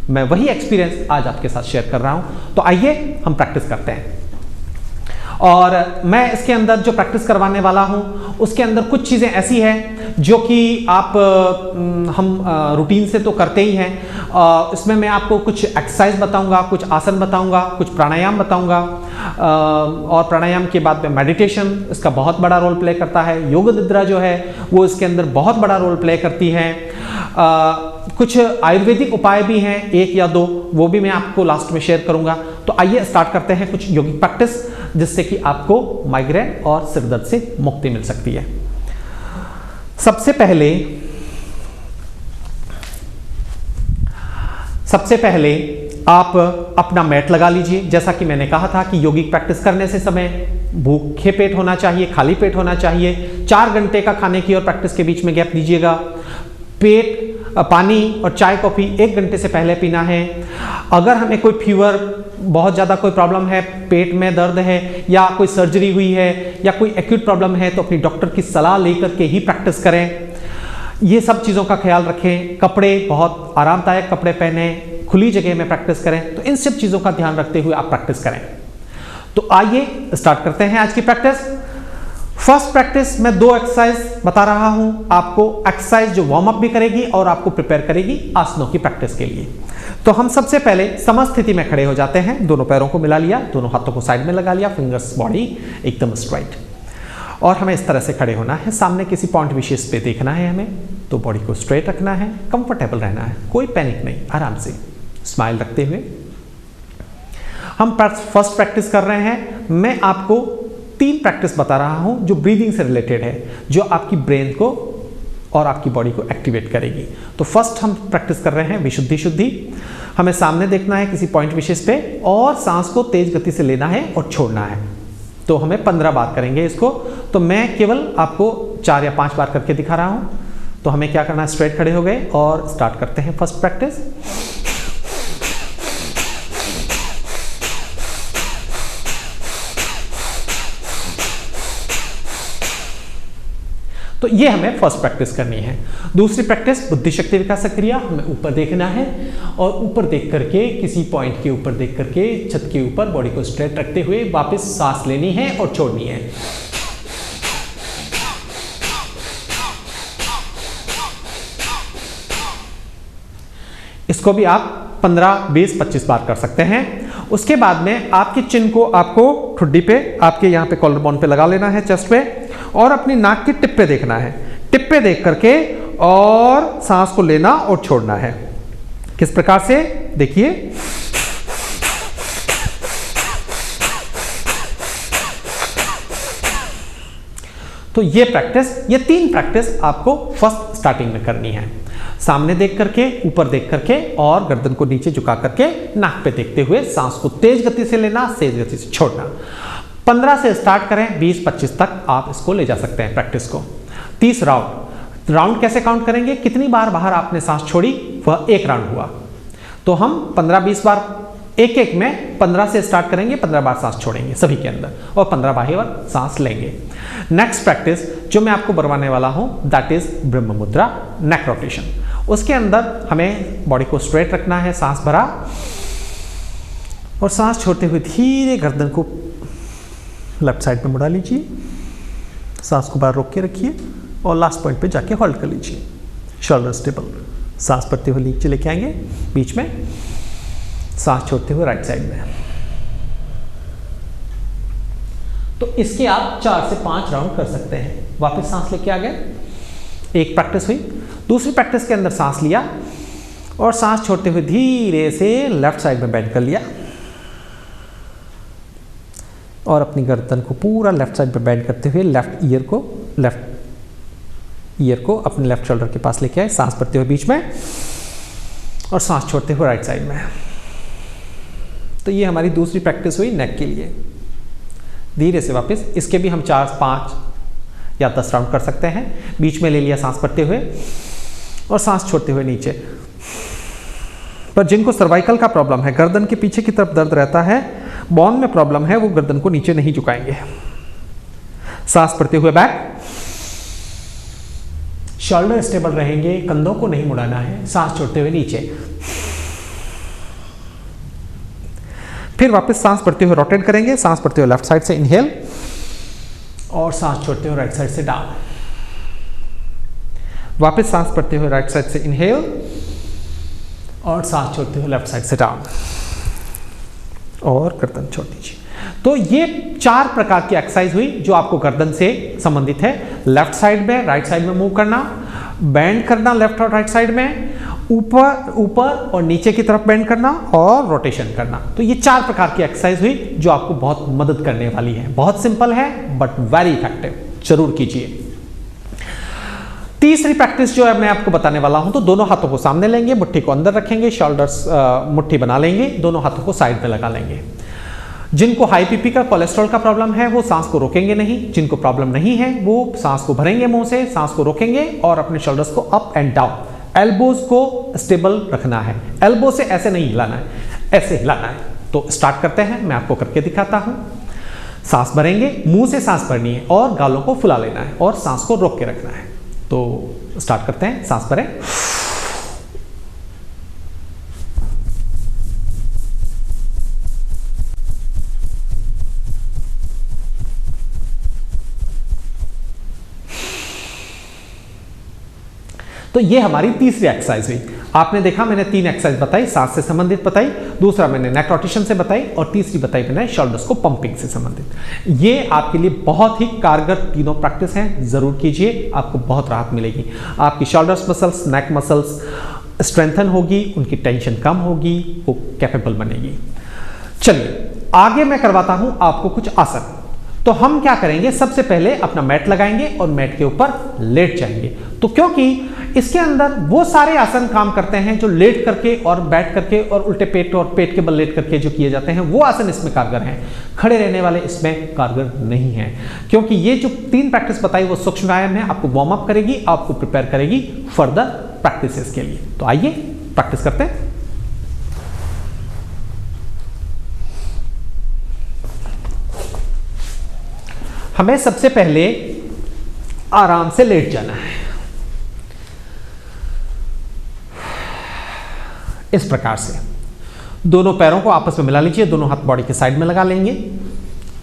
मैं वही एक्सपीरियंस आज आपके साथ शेयर कर रहा हूं। तो आइए हम प्रैक्टिस करते हैं। और मैं इसके अंदर जो प्रैक्टिस करवाने वाला हूं उसके अंदर कुछ चीज़ें ऐसी हैं जो कि हम रूटीन से तो करते ही हैं। इसमें मैं आपको कुछ एक्सरसाइज बताऊंगा, कुछ आसन बताऊंगा, कुछ प्राणायाम बताऊंगा और प्राणायाम के बाद में मेडिटेशन इसका बहुत बड़ा रोल प्ले करता है। योग निद्रा जो है वो इसके अंदर बहुत बड़ा रोल प्ले करती है। कुछ आयुर्वेदिक उपाय भी हैं, 1 या 2, वो भी मैं आपको लास्ट में शेयर करूंगा। तो आइए स्टार्ट करते हैं कुछ योगिक प्रैक्टिस जिससे कि आपको माइग्रेन और सिर दर्द से मुक्ति मिल सकती है। सबसे पहले आप अपना मैट लगा लीजिए। जैसा कि मैंने कहा था कि योगिक प्रैक्टिस करने से समय भूखे पेट होना चाहिए, खाली पेट होना चाहिए। 4 घंटे का खाने की और प्रैक्टिस के बीच में गैप दीजिएगा। पानी और चाय कॉफ़ी 1 घंटे से पहले पीना है। अगर हमें कोई फीवर, बहुत ज़्यादा कोई प्रॉब्लम है, पेट में दर्द है या कोई सर्जरी हुई है या कोई एक्यूट प्रॉब्लम है तो अपनी डॉक्टर की सलाह लेकर के ही प्रैक्टिस करें। ये सब चीज़ों का ख्याल रखें। कपड़े बहुत आरामदायक कपड़े पहने, खुली जगह में प्रैक्टिस करें। तो इन सब चीज़ों का ध्यान रखते हुए आप प्रैक्टिस करें। तो आइए स्टार्ट करते हैं आज की प्रैक्टिस। फर्स्ट प्रैक्टिस मैं 2 एक्सरसाइज बता रहा हूं आपको। एक्सरसाइज जो वार्म अप भी करेगी और आपको प्रिपेयर करेगी आसनों की प्रैक्टिस के लिए। तो हम सबसे पहले समस्थिति में खड़े हो जाते हैं। दोनों पैरों को मिला लिया, दोनों हाथों को साइड में लगा लिया, फिंगर्स बॉडी एकदम स्ट्राइट। और हमें इस तरह से खड़े होना है। सामने किसी पॉइंट विशेष पे देखना है हमें। तो बॉडी को स्ट्रेट रखना है, कंफर्टेबल रहना है, कोई पैनिक नहीं, आराम से स्माइल रखते हुए। हम फर्स्ट प्रैक्टिस कर रहे हैं। मैं आपको 3 प्रैक्टिस बता रहा हूं जो ब्रीदिंग से रिलेटेड है, जो आपकी ब्रेन को और आपकी बॉडी को एक्टिवेट करेगी। तो फर्स्ट हम प्रैक्टिस कर रहे हैं विशुद्धि शुद्धि। हमें सामने देखना है किसी पॉइंट विशेष पे और सांस को तेज गति से लेना है और छोड़ना है। तो हमें 15 बार करेंगे इसको। तो मैं केवल आपको 4 या 5 बार करके दिखा रहा हूं। तो हमें क्या करना है, स्ट्रेट खड़े हो गए और स्टार्ट करते हैं फर्स्ट प्रैक्टिस। तो ये हमें फर्स्ट प्रैक्टिस करनी है। दूसरी प्रैक्टिस बुद्धि शक्ति विकास क्रिया। हमें ऊपर देखना है और ऊपर देख करके किसी पॉइंट के ऊपर देख करके छत के ऊपर बॉडी को स्ट्रेट रखते हुए वापस सांस लेनी है और छोड़नी है। इसको भी आप 15, 20, 25 बार कर सकते हैं। उसके बाद में आपके चिन को आपको ठुड्डी पे, आपके यहाँ पे कॉलर बोन पे लगा लेना है, चेस्ट पे, और अपनी नाक की टिप पे देखना है। टिप पे देख करके और सांस को लेना और छोड़ना है। किस प्रकार से, देखिए। तो ये प्रैक्टिस, ये 3 प्रैक्टिस आपको फर्स्ट स्टार्टिंग में करनी है। सामने देख करके, ऊपर देख करके और गर्दन को नीचे झुका करके नाक पे देखते हुए सांस को तेज गति से लेना, तेज गति से छोड़ना। 15 से स्टार्ट करें, 20-25 तक आप इसको ले जा सकते हैं प्रैक्टिस को। 30 राउंड कैसे काउंट करेंगे, कितनी बार बाहर आपने सांस छोड़ी वह 1 राउंड हुआ। तो हम 15-20 बार एक में 15 से स्टार्ट करेंगे, 15 बार सांस छोड़ेंगे सभी के अंदर और 15 बार सांस लेंगे। नेक्स्ट प्रैक्टिस जो मैं आपको करवाने वाला हूं दैट इज ब्रह्म मुद्रा नेक रोटेशन। उसके अंदर हमें बॉडी को स्ट्रेट रखना है, सांस भरा और सांस छोड़ते हुए धीरे गर्दन को लेफ्ट साइड में मुड़ा लीजिए। सांस को बाहर रोक के रखिए और लास्ट पॉइंट पे जाके होल्ड कर लीजिए। शोल्डर स्टेबल, सांस भरते हुए नीचे लेके आएंगे, बीच में सांस छोड़ते हुए राइट साइड में। तो इसके आप 4 से 5 राउंड कर सकते हैं। वापस सांस लेके आ गए, एक प्रैक्टिस हुई। दूसरी प्रैक्टिस के अंदर सांस लिया और सांस छोड़ते हुए धीरे से लेफ्ट साइड में बेंड कर लिया और अपनी गर्दन को पूरा लेफ्ट साइड पे बेंड करते हुए लेफ्ट ईयर को अपने लेफ्ट शोल्डर के पास लेके आए, सांस भरते हुए बीच में और सांस छोड़ते हुए राइट साइड में। तो ये हमारी दूसरी प्रैक्टिस हुई नेक के लिए। धीरे से वापस, इसके भी हम 4, 5 या 10 राउंड कर सकते हैं। बीच में ले लिया सांस भरते हुए और सांस छोड़ते हुए नीचे। पर जिनको सर्वाइकल का प्रॉब्लम है, गर्दन के पीछे की तरफ दर्द रहता है, बॉन में प्रॉब्लम है, वो गर्दन को नीचे नहीं झुकाएंगे। सांस भरते हुए बैक, शोल्डर स्टेबल रहेंगे, कंधों को नहीं मुड़ाना है। सांस छोड़ते हुए नीचे, फिर वापस सांस भरते हुए रोटेट करेंगे। सांस भरते हुए लेफ्ट साइड से इनहेल और सांस छोड़ते हुए राइट साइड से डाउन। वापस सांस भरते हुए राइट साइड से इनहेल और सांस छोड़ते हुए लेफ्ट साइड से डाउन और गर्दन छोड़ दीजिए। तो ये 4 प्रकार की एक्सरसाइज हुई जो आपको गर्दन से संबंधित है। लेफ्ट साइड में, राइट साइड में मूव करना, बेंड करना लेफ्ट और राइट साइड में, ऊपर और नीचे की तरफ बेंड करना और रोटेशन करना। तो ये 4 प्रकार की एक्सरसाइज हुई जो आपको बहुत मदद करने वाली है। बहुत सिंपल है बट वेरी इफेक्टिव, जरूर कीजिए। तीसरी प्रैक्टिस जो है मैं आपको बताने वाला हूं, तो दोनों हाथों को सामने लेंगे, मुट्ठी को अंदर रखेंगे, शोल्डर्स मुट्ठी बना लेंगे, दोनों हाथों को साइड में लगा लेंगे। जिनको हाई बीपी का, कोलेस्ट्रॉल का प्रॉब्लम है, वो सांस को रोकेंगे नहीं। जिनको प्रॉब्लम नहीं है वो सांस को भरेंगे मुंह से, सांस को रोकेंगे और अपने शोल्डर्स को अप एंड डाउन, एल्बोज को स्टेबल रखना है। एल्बो से ऐसे नहीं हिलाना है, ऐसे हिलाना है। तो स्टार्ट करते हैं, मैं आपको करके दिखाता हूं। सांस भरेंगे, मुंह से सांस भरनी है और गालों को फुला लेना है और सांस को रोक के रखना है। तो स्टार्ट करते हैं, सांस भरें, तो ये हमारी तीसरी एक्सरसाइज हुई। आपने देखा मैंने 3 एक्सरसाइज बताई, सांस से संबंधित बताई, दूसरा मैंने नेक रोटेशन से बताई और तीसरी बताई मैंने शोल्डर्स को पंपिंग से संबंधित। ये आपके लिए बहुत ही कारगर तीनों प्रैक्टिस हैं, जरूर कीजिए, आपको बहुत राहत मिलेगी। आपकी शोल्डर्स मसल्स, नेक मसल्स स्ट्रेंथन होगी, उनकी टेंशन कम होगी, वो कैपेबल बनेगी। चलिए आगे मैं करवाता हूं आपको कुछ आसन। तो हम क्या करेंगे, सबसे पहले अपना मैट लगाएंगे और मैट के ऊपर लेट जाएंगे। तो क्योंकि इसके अंदर वो सारे आसन काम करते हैं जो लेट करके और बैठ करके और उल्टे पेट और पेट के बल लेट करके जो किए जाते हैं, वो आसन इसमें कारगर हैं। खड़े रहने वाले इसमें कारगर नहीं हैं, क्योंकि ये जो 3 प्रैक्टिस बताई वो सूक्ष्म व्यायाम है, आपको वार्म अप करेगी, आपको प्रिपेयर करेगी फर्दर प्रैक्टिसेस के लिए। तो आइए प्रैक्टिस करते हैं। हमें सबसे पहले आराम से लेट जाना है, इस प्रकार से। दोनों पैरों को आपस में मिला लीजिए, दोनों हाथ बॉडी के साइड में लगा लेंगे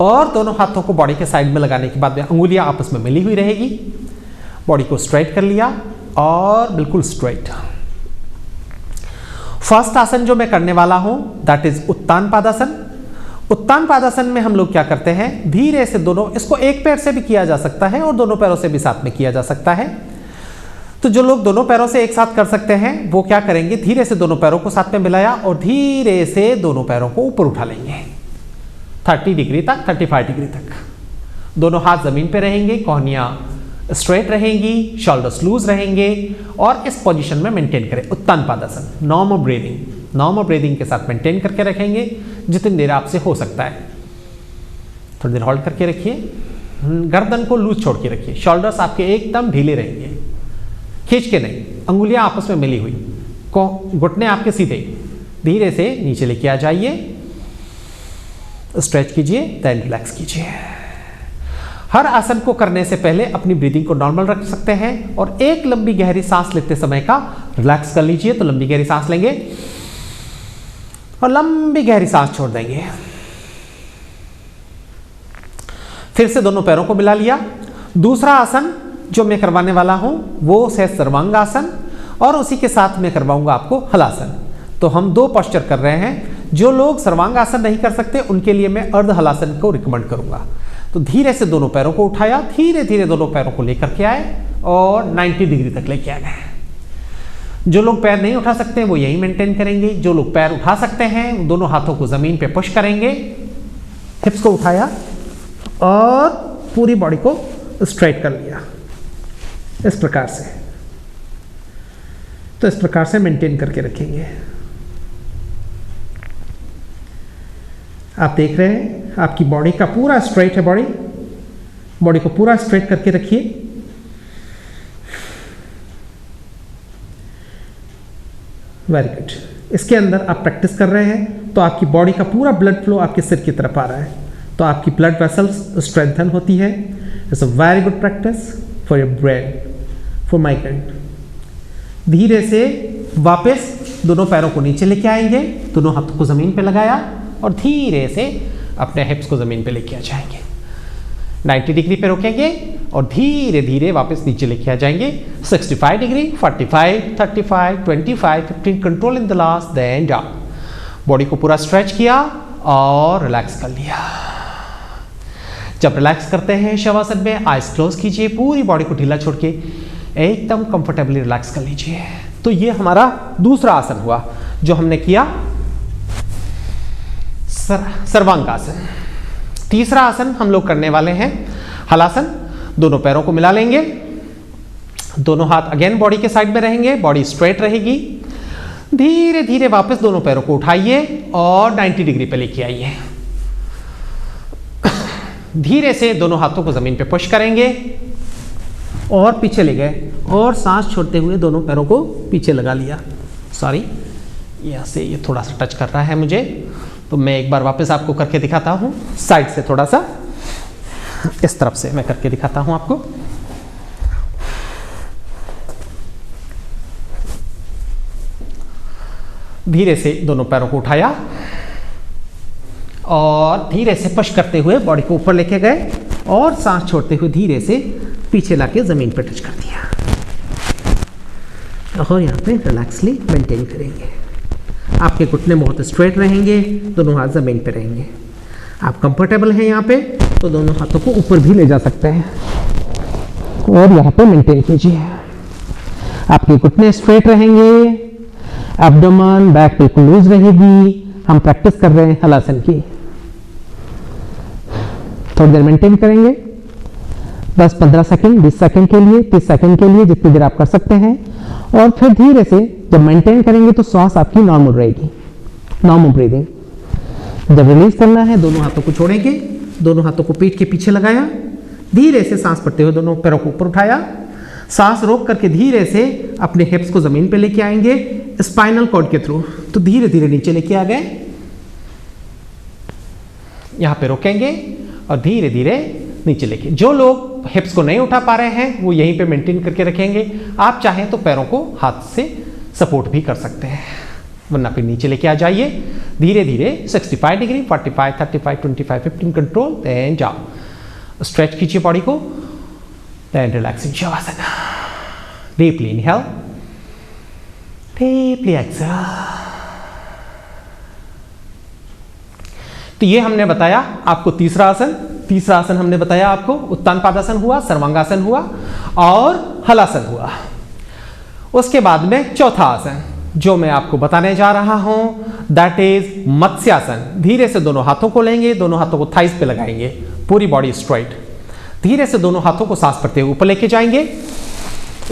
और दोनों हाथों को बॉडी के साइड में लगाने के बाद अंगुलियां आपस में मिली हुई रहेगी। बॉडी को स्ट्रेट कर लिया और बिल्कुल स्ट्रेट। फर्स्ट आसन जो मैं करने वाला हूं दैट इज उत्तान पादासन। उत्तान पादासन में हम लोग क्या करते हैं, धीरे से दोनों, इसको एक पैर से भी किया जा सकता है और दोनों पैरों से भी साथ में किया जा सकता है। तो जो लोग दोनों पैरों से एक साथ कर सकते हैं वो क्या करेंगे, धीरे से दोनों पैरों को साथ में मिलाया और धीरे से दोनों पैरों को ऊपर उठा लेंगे 30 डिग्री तक, 35 डिग्री तक। दोनों हाथ जमीन पे रहेंगे, कोहनियां स्ट्रेट रहेंगी, शोल्डर्स लूज रहेंगे और इस पोजीशन में मेंटेन करें उत्तान पादासन। नॉर्मल ब्रीदिंग के साथ मेंटेन करके रखेंगे जितनी देर आपसे हो सकता है। थोड़ी देर होल्ड करके रखिए, गर्दन को लूज छोड़ के रखिए, शोल्डर्स आपके एकदम ढीले रहेंगे, खींच के नहीं, अंगुलियां आपस में मिली हुई, घुटने आपके सीधे। धीरे से नीचे लेके आ जाइए, स्ट्रेच कीजिए, देन रिलैक्स कीजिए। हर आसन को करने से पहले अपनी ब्रीदिंग को नॉर्मल रख सकते हैं और एक लंबी गहरी सांस लेते समय का रिलैक्स कर लीजिए। तो लंबी गहरी सांस लेंगे और लंबी गहरी सांस छोड़ देंगे। फिर से दोनों पैरों को मिला लिया। दूसरा आसन जो मैं करवाने वाला हूं वो है सर्वांगासन और उसी के साथ मैं करवाऊंगा आपको हलासन। तो हम 2 पोस्चर कर रहे हैं। जो लोग सर्वांगासन नहीं कर सकते उनके लिए मैं अर्ध हलासन को रिकमेंड करूंगा। तो धीरे से दोनों पैरों को उठाया, धीरे धीरे दोनों पैरों को लेकर के आए और 90 डिग्री तक लेके आ गए। जो लोग पैर नहीं उठा सकते वो यही मेंटेन करेंगे। जो लोग पैर उठा सकते हैं दोनों हाथों को जमीन पे पुश करेंगे, हिप्स को उठाया और पूरी बॉडी को स्ट्रेट कर लिया इस प्रकार से। तो इस प्रकार से मेंटेन करके रखेंगे। आप देख रहे हैं आपकी बॉडी का पूरा स्ट्रेट है, बॉडी को पूरा स्ट्रेट करके रखिए। Very good. इसके अंदर आप प्रैक्टिस कर रहे हैं तो आपकी बॉडी का पूरा ब्लड फ्लो आपके सिर की तरफ आ रहा है, तो आपकी ब्लड वेसल्स स्ट्रेंथन होती है। It's a very good practice for your brain, for migraine. धीरे से वापस दोनों पैरों को नीचे लेके आएंगे, दोनों हाथों को ज़मीन पे लगाया और धीरे से अपने हिप्स को ज़मीन पे लेके आ जाएंगे। 90 डिग्री पे रोकेंगे और धीरे धीरे वापस नीचे लेके आ जाएंगे। 65 degree, 45, 35, 25, 15 control in the last, then down. Body को पूरा स्ट्रेच किया और रिलैक्स कर लिया। जब रिलैक्स करते हैं शवासन में, आइज क्लोज कीजिए, पूरी बॉडी को ढीला छोड़ के एकदम कंफर्टेबली रिलैक्स कर लीजिए। तो ये हमारा दूसरा आसन हुआ जो हमने किया, सर्वांगासन। तीसरा आसन हम लोग करने वाले हैं हलासन। दोनों पैरों को मिला लेंगे, दोनों हाथ अगेन बॉडी के साइड में रहेंगे, बॉडी स्ट्रेट रहेगी। धीरे धीरे वापस दोनों पैरों को उठाइए और 90 डिग्री पे लेके आइए। धीरे से दोनों हाथों को जमीन पे पुश करेंगे और पीछे ले गए और सांस छोड़ते हुए दोनों पैरों को पीछे लगा लिया। सॉरी, यहाँ से ये थोड़ा सा टच कर रहा है मुझे, तो मैं एक बार वापस आपको करके दिखाता हूँ। साइड से थोड़ा सा इस तरफ से मैं करके दिखाता हूँ आपको। धीरे से दोनों पैरों को उठाया और धीरे से पुश करते हुए बॉडी को ऊपर लेके गए और सांस छोड़ते हुए धीरे से पीछे लाके जमीन पर टच कर दिया और यहाँ पे रिलैक्सली मेंटेन करेंगे। आपके घुटने बहुत स्ट्रेट रहेंगे, दोनों हाथ जमीन पे रहेंगे। आप कंफर्टेबल हैं यहाँ पे तो दोनों हाथों को ऊपर भी ले जा सकते हैं और यहाँ पे मेंटेन कीजिए। आपके घुटने स्ट्रेट रहेंगे, एब्डोमेन बैक बिल्कुल लूज रहेगी। हम प्रैक्टिस कर रहे हैं हलासन की। थोड़ी देर मेंटेन करेंगे, 10-15 सेकंड, 20 सेकंड के लिए, 30 सेकंड के लिए, जितनी देर आप कर सकते हैं। और फिर धीरे से जब मेंटेन करेंगे तो सांस आपकी नॉर्मल रहेगी, नॉर्मल ब्रीदिंग। जब रिलीज करना है दोनों हाथों को छोड़ेंगे, दोनों हाथों को पीठ के पीछे लगाया, धीरे से सांस पड़ते हुए दोनों पैरों को ऊपर उठाया, सांस रोक करके धीरे से अपने हिप्स को जमीन पे लेके आएंगे स्पाइनल कॉर्ड के थ्रू। तो धीरे धीरे नीचे लेके आ गए, यहां पे रोकेंगे और धीरे धीरे नीचे लेके। जो लोग हिप्स को नहीं उठा पा रहे हैं वो यहीं पे मेंटेन करके रखेंगे। आप चाहें तो पैरों को हाथ से सपोर्ट भी कर सकते हैं, वरना फिर नीचे लेके आ जाइए धीरे धीरे। 65 डिग्री, 45, 35, 25, 15 कंट्रोल, देन जाओ। स्ट्रेच कीजिए बॉडी को, then relaxing shavasana. Deeply inhale, deeply exhale. तो ये हमने बताया आपको तीसरा आसन। तीसरा आसन हमने बताया आपको उत्तान पादासन हुआ, सर्वांगासन हुआ और हलासन हुआ। उसके बाद में चौथा आसन जो मैं आपको बताने जा रहा हूं, दैट इज मत्स्यासन। धीरे से दोनों हाथों को लेंगे, दोनों हाथों को थाइस पे लगाएंगे, पूरी बॉडी स्ट्रेट। धीरे से दोनों हाथों को सांस पड़ते हुए ऊपर लेके जाएंगे,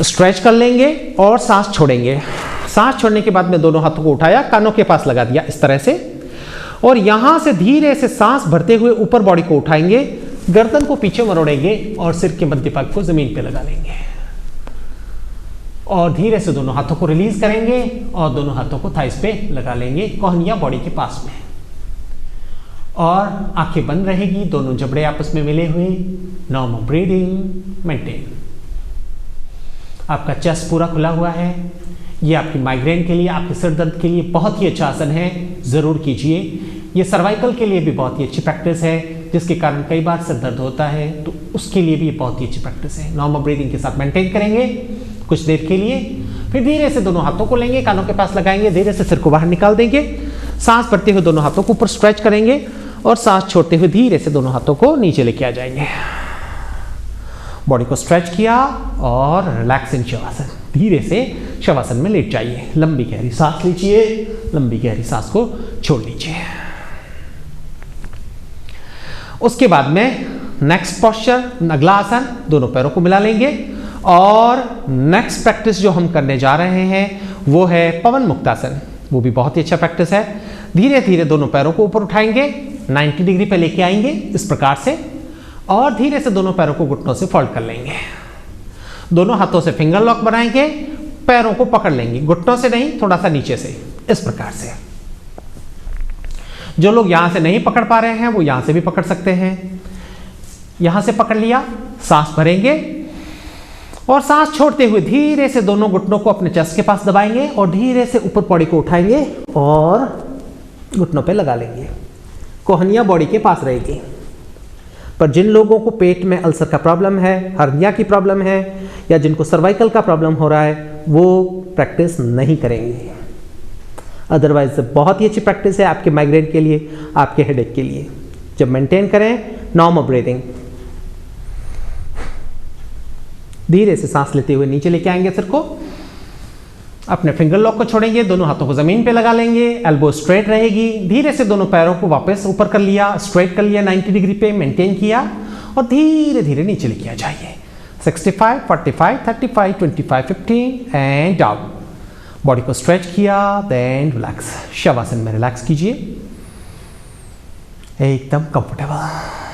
स्ट्रेच कर लेंगे और सांस छोड़ेंगे। सांस छोड़ने के बाद में दोनों हाथों को उठाया, कानों के पास लगा दिया इस तरह से, और यहां से धीरे से सांस भरते हुए ऊपर बॉडी को उठाएंगे, गर्दन को पीछे मरोड़ेंगे और सिर के मध्य भाग को जमीन पे लगा लेंगे और धीरे से दोनों हाथों को रिलीज करेंगे और दोनों हाथों को थाइस पे लगा लेंगे, कोहनियां बॉडी के पास में, और आंखें बंद रहेगी, दोनों जबड़े आपस में मिले हुए। Normal breathing maintain. आपका चेस्ट पूरा खुला हुआ है। ये आपकी माइग्रेन के लिए, आपके सिर दर्द के लिए बहुत ही अच्छा आसन है, जरूर कीजिए। ये सर्वाइकल के लिए भी बहुत ही अच्छी प्रैक्टिस है, जिसके कारण कई बार सिर दर्द होता है, तो उसके लिए भी ये बहुत ही अच्छी प्रैक्टिस है। नॉर्मल ब्रीदिंग के साथ मेंटेन करेंगे कुछ देर के लिए, फिर धीरे से दोनों हाथों को लेंगे, कानों के पास लगाएंगे, धीरे से सिर को बाहर निकाल देंगे, सांस भरते हुए दोनों हाथों को ऊपर स्ट्रेच करेंगे और सांस छोड़ते हुए धीरे से दोनों हाथों को नीचे लेके आ जाएंगे। बॉडी को स्ट्रेच किया और रिलैक्सिंग शवासन। धीरे से शवासन में लेट जाइए, लंबी गहरी सांस लीजिए, लंबी गहरी सांस को छोड़ लीजिए। उसके बाद में नेक्स्ट पोस्चर, अगला आसन, दोनों पैरों को मिला लेंगे और नेक्स्ट प्रैक्टिस जो हम करने जा रहे हैं वो है पवन मुक्तासन। वो भी बहुत ही अच्छा प्रैक्टिस है। धीरे धीरे दोनों पैरों को ऊपर उठाएंगे, 90 डिग्री पे लेके आएंगे इस प्रकार से, और धीरे से दोनों पैरों को घुटनों से फोल्ड कर लेंगे। दोनों हाथों से फिंगर लॉक बनाएंगे, पैरों को पकड़ लेंगे, घुटनों से नहीं, थोड़ा सा नीचे से, इस प्रकार से। जो लोग यहां से नहीं पकड़ पा रहे हैं वो यहां से भी पकड़ सकते हैं। यहां से पकड़ लिया, सांस भरेंगे और सांस छोड़ते हुए धीरे से दोनों घुटनों को अपने चेस्ट के पास दबाएंगे और धीरे से ऊपर बॉडी को उठाएंगे और घुटनों पे लगा लेंगे। कोहनिया बॉडी के पास रहेगी। पर जिन लोगों को पेट में अल्सर का प्रॉब्लम है, हर्निया की प्रॉब्लम है, या जिनको सर्वाइकल का प्रॉब्लम हो रहा है, वो प्रैक्टिस नहीं करेंगे। अदरवाइज बहुत ही अच्छी प्रैक्टिस है आपके माइग्रेन के लिए, आपके हेडेक के लिए। जब मेंटेन करें नॉर्मल ब्रीदिंग, धीरे से सांस लेते हुए नीचे लेके आएंगे सिर को, अपने फिंगर लॉक को छोड़ेंगे, दोनों हाथों को जमीन पे लगा लेंगे, एल्बो स्ट्रेट रहेगी। धीरे से दोनों पैरों को वापस ऊपर कर लिया, स्ट्रेट कर लिया, 90 डिग्री पे मेंटेन किया और धीरे धीरे नीचे लेके आ जाइए। 65, 45, 35, 25, 15 एंड डाउन। बॉडी को स्ट्रेच किया, देन रिलैक्स। शवासन में रिलैक्स कीजिए, एकदम कंफर्टेबल।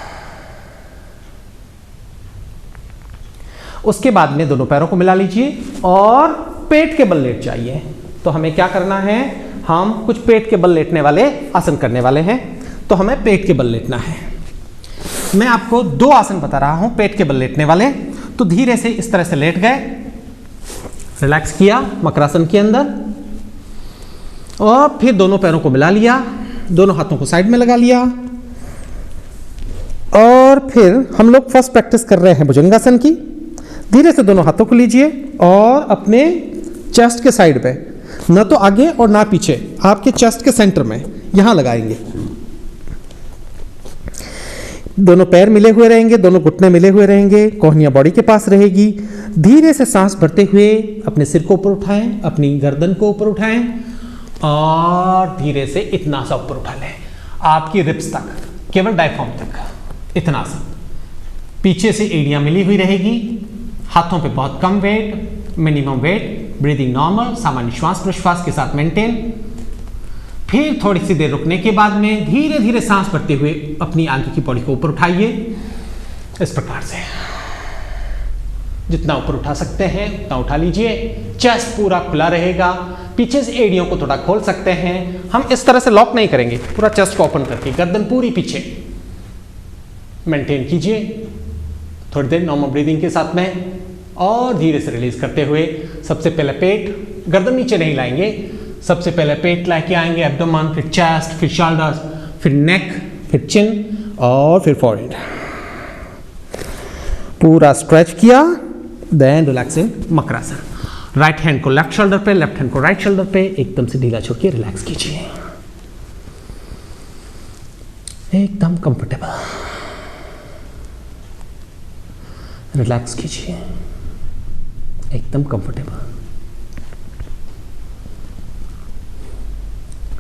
उसके बाद में दोनों पैरों को मिला लीजिए और पेट के बल लेट जाइए। तो हमें क्या करना है, हम कुछ पेट के बल लेटने वाले आसन करने वाले हैं। तो हमें पेट के बल लेटना है। मैं आपको 2 आसन बता रहा हूं पेट के बल लेटने वाले। तो धीरे से इस तरह से लेट गए, रिलैक्स किया मकरासन के अंदर, और फिर दोनों पैरों को मिला लिया, दोनों हाथों को साइड में लगा लिया, और फिर हम लोग फर्स्ट प्रैक्टिस कर रहे हैं भुजंगासन की। धीरे से दोनों हाथों को लीजिए और अपने चेस्ट के साइड पे, ना तो आगे और ना पीछे, आपके चेस्ट के सेंटर में यहां लगाएंगे। दोनों पैर मिले हुए रहेंगे, दोनों घुटने मिले हुए रहेंगे, कोहनिया बॉडी के पास रहेगी। धीरे से सांस भरते हुए अपने सिर को ऊपर उठाएं, अपनी गर्दन को ऊपर उठाएं और धीरे से इतना सा ऊपर उठा लें, आपकी रिब्स तक, केवल डायफ्राम तक, इतना सा। पीछे से एड़ियां मिली हुई रहेगी, हाथों पे बहुत कम weight, minimum weight, breathing normal, सामान्य श्वास प्रश्वास के साथ मेंटेन। फिर थोड़ी सी देर रुकने के बाद में धीरे धीरे सांस भरते हुए अपनी आगे की बॉडी को ऊपर उठाइए, इस प्रकार से। जितना ऊपर उठा सकते हैं उतना उठा लीजिए। चेस्ट पूरा खुला रहेगा, पीछे से एड़ियों को थोड़ा खोल सकते हैं। हम इस तरह से लॉक नहीं करेंगे, पूरा चेस्ट को ओपन करके गर्दन पूरी पीछे मेंटेन कीजिए थोड़ी देर नॉर्मल ब्रीदिंग के साथ में, और धीरे से रिलीज करते हुए सबसे पहले पेट, गर्दन नीचे नहीं लाएंगे, सबसे पहले पेट लेके आएंगे, एब्डोमेन, फिर चेस्ट, फिर शोल्डर्स, फिर नेक, फिर चिन और फिर फॉरहेड। पूरा स्ट्रेच किया, then relaxing makarasana. Right hand को लेफ्ट शोल्डर पे, लेफ्ट हैंड को राइट शोल्डर पे, एकदम से ढीला छोड़ के रिलैक्स कीजिए, एकदम कंफर्टेबल। रिलैक्स कीजिए, एकदम कंफर्टेबल,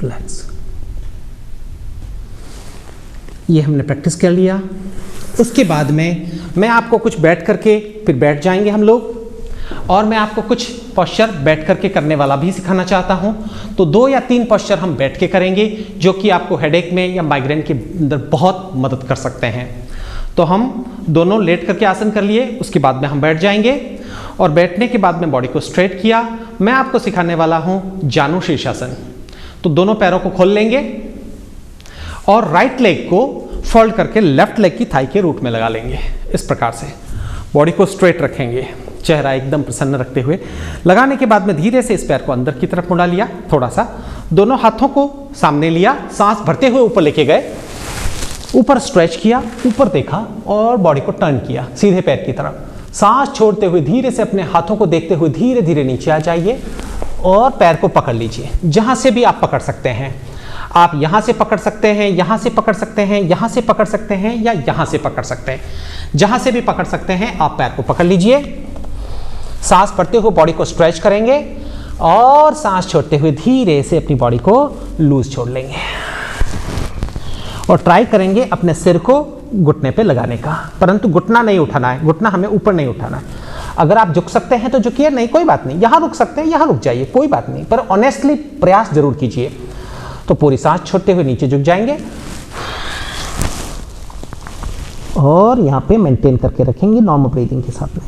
रिलैक्स। ये हमने प्रैक्टिस कर लिया। उसके बाद में मैं आपको कुछ बैठ करके, फिर बैठ जाएंगे हम लोग, और मैं आपको कुछ पोस्चर बैठ करके करने वाला भी सिखाना चाहता हूं। तो 2 या 3 पोस्चर हम बैठ के करेंगे जो कि आपको हेडेक में या माइग्रेन के अंदर बहुत मदद कर सकते हैं। तो हम दोनों लेट करके आसन कर लिए, उसके बाद में हम बैठ जाएंगे, और बैठने के बाद में बॉडी को स्ट्रेट किया। मैं आपको सिखाने वाला हूं जानु शीर्षासन। तो दोनों पैरों को खोल लेंगे और राइट लेग को फोल्ड करके लेफ्ट लेग की थाई के रूट में लगा लेंगे, इस प्रकार से। बॉडी को स्ट्रेट रखेंगे, चेहरा एकदम प्रसन्न रखते हुए। लगाने के बाद में धीरे से इस पैर को अंदर की तरफ मुड़ा लिया, थोड़ा सा दोनों हाथों को सामने लिया, सांस भरते हुए ऊपर लेके गए, ऊपर स्ट्रेच किया, ऊपर देखा और बॉडी को टर्न किया सीधे पैर की तरफ। सांस छोड़ते हुए धीरे से अपने हाथों को देखते हुए धीरे धीरे नीचे आ जाइए और पैर को पकड़ लीजिए। जहां से भी आप पकड़ सकते हैं, आप यहां से पकड़ सकते हैं, यहां से पकड़ सकते हैं, यहां से पकड़ सकते हैं, या यहां से पकड़ सकते हैं। जहां से भी पकड़ सकते हैं आप पैर को पकड़ लीजिए। सांस भरते हुए बॉडी को स्ट्रेच करेंगे और सांस छोड़ते हुए धीरे से अपनी बॉडी को लूज छोड़ लेंगे, और ट्राई करेंगे अपने सिर को घुटने पे लगाने का, परंतु घुटना नहीं उठाना है, घुटना हमें ऊपर नहीं उठाना है। अगर आप झुक सकते हैं तो झुकिए, नहीं कोई बात नहीं, यहां रुक सकते हैं यहां रुक जाइए, कोई बात नहीं, पर ऑनेस्टली प्रयास जरूर कीजिए। तो पूरी सांस छोड़ते हुए नीचे झुक जाएंगे, और यहाँ पे मेंटेन करके रखेंगे नॉर्मल ब्रीदिंग के साथ में।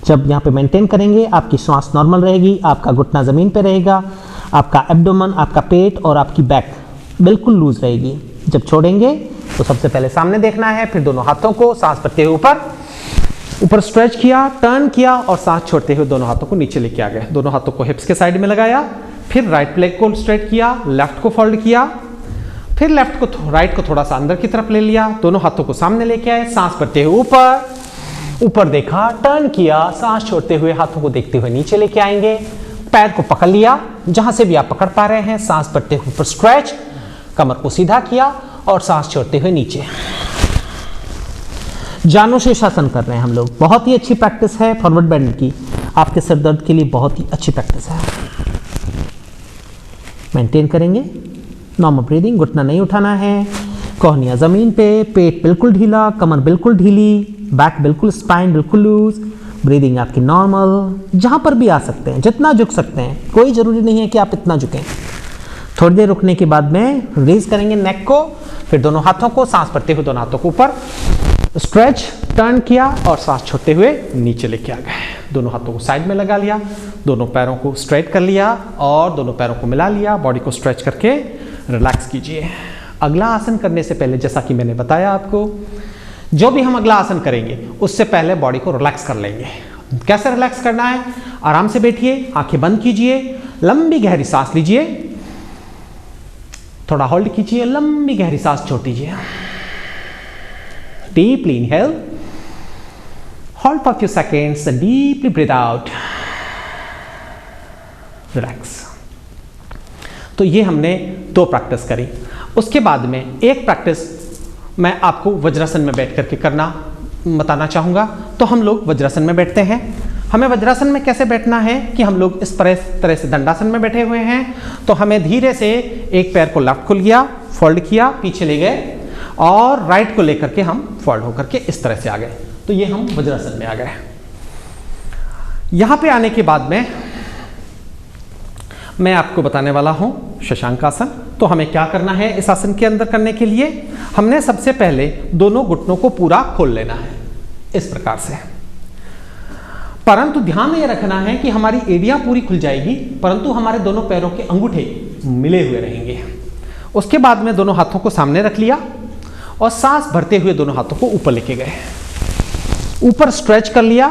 जब यहाँ पे मेंटेन करेंगे आपकी श्वास नॉर्मल रहेगी, आपका घुटना ज़मीन पे रहेगा, आपका एब्डोमेन, आपका पेट और आपकी बैक बिल्कुल लूज रहेगी। जब छोड़ेंगे तो सबसे पहले सामने देखना है, फिर दोनों हाथों को सांस भरते हुए ऊपर स्ट्रेच किया, टर्न किया और सांस छोड़ते हुए दोनों हाथों को नीचे लेके आ गए। दोनों हाथों को हिप्स के साइड में लगाया, फिर राइट लेग को स्ट्रेट किया, लेफ्ट को फोल्ड किया, फिर लेफ्ट को राइट को थोड़ा सा अंदर की तरफ ले लिया, दोनों हाथों को सामने लेके आए, सांस भरते हुए ऊपर देखा, टर्न किया, सांस छोड़ते हुए हाथों को देखते हुए नीचे लेके आएंगे, पैर को पकड़ लिया जहां से भी आप पकड़ पा रहे हैं, सांस भरते हुए ऊपर स्ट्रेच, कमर को सीधा किया और सांस छोड़ते हुए नीचे। जानो शीर्षासन कर रहे हैं हम लोग। बहुत ही अच्छी प्रैक्टिस है फॉरवर्ड बेंड की, आपके सर दर्द के लिए बहुत ही अच्छी प्रैक्टिस है। मेंटेन करेंगे नॉर्मल ब्रीदिंग, घुटना नहीं उठाना है, कोहनियाँ ज़मीन पे, पेट बिल्कुल ढीला, कमर बिल्कुल ढीली, बैक बिल्कुल, स्पाइन बिल्कुल लूज, ब्रीदिंग आपकी नॉर्मल, जहाँ पर भी आ सकते हैं, जितना झुक सकते हैं, कोई ज़रूरी नहीं है कि आप इतना झुकें। थोड़ी देर रुकने के बाद में रिलीज करेंगे नेक को, फिर दोनों हाथों को सांस भरते हुए दोनों हाथों को ऊपर स्ट्रेच, टर्न किया और सांस छोड़ते हुए नीचे लेके आ गए। दोनों हाथों को साइड में लगा लिया, दोनों पैरों को स्ट्रेट कर लिया और दोनों पैरों को मिला लिया, बॉडी को स्ट्रेच करके रिलैक्स कीजिए। अगला आसन करने से पहले जैसा कि मैंने बताया आपको, जो भी हम अगला आसन करेंगे उससे पहले बॉडी को रिलैक्स कर लेंगे। कैसे रिलैक्स करना है? आराम से बैठिए, आंखें बंद कीजिए, लंबी गहरी सांस लीजिए, थोड़ा होल्ड कीजिए, लंबी गहरी सांस छोड़ दीजिए। Deeply inhale, hold for a few seconds and deeply breathe out. Relax. तो ये हमने 2 प्रैक्टिस करी। उसके बाद में एक प्रैक्टिस मैं आपको वज्रासन में बैठ करके करना बताना चाहूँगा। तो हम लोग वज्रासन में बैठते हैं। हमें वज्रासन में कैसे बैठना है कि हम लोग इस तरह से दंडासन में बैठे हुए हैं। तो हमें धीरे से एक पैर को लेफ्ट को लिया, फोल्ड किया, पीछे ले गए और राइट को लेकर के हम फोल्ड होकर के इस तरह से आ गए। तो ये हम वज्रासन में आ गए। यहां पे आने के बाद में मैं आपको बताने वाला हूं शशांक आसन। तो हमें क्या करना है इस आसन के अंदर करने के लिए? हमने सबसे पहले दोनों घुटनों को पूरा खोल लेना है इस प्रकार से, परंतु ध्यान ये रखना है कि हमारी एड़ियां पूरी खुल जाएगी, परंतु हमारे दोनों पैरों के अंगूठे मिले हुए रहेंगे। उसके बाद में दोनों हाथों को सामने रख लिया और सांस भरते हुए दोनों हाथों को ऊपर लेके गए, ऊपर स्ट्रेच कर लिया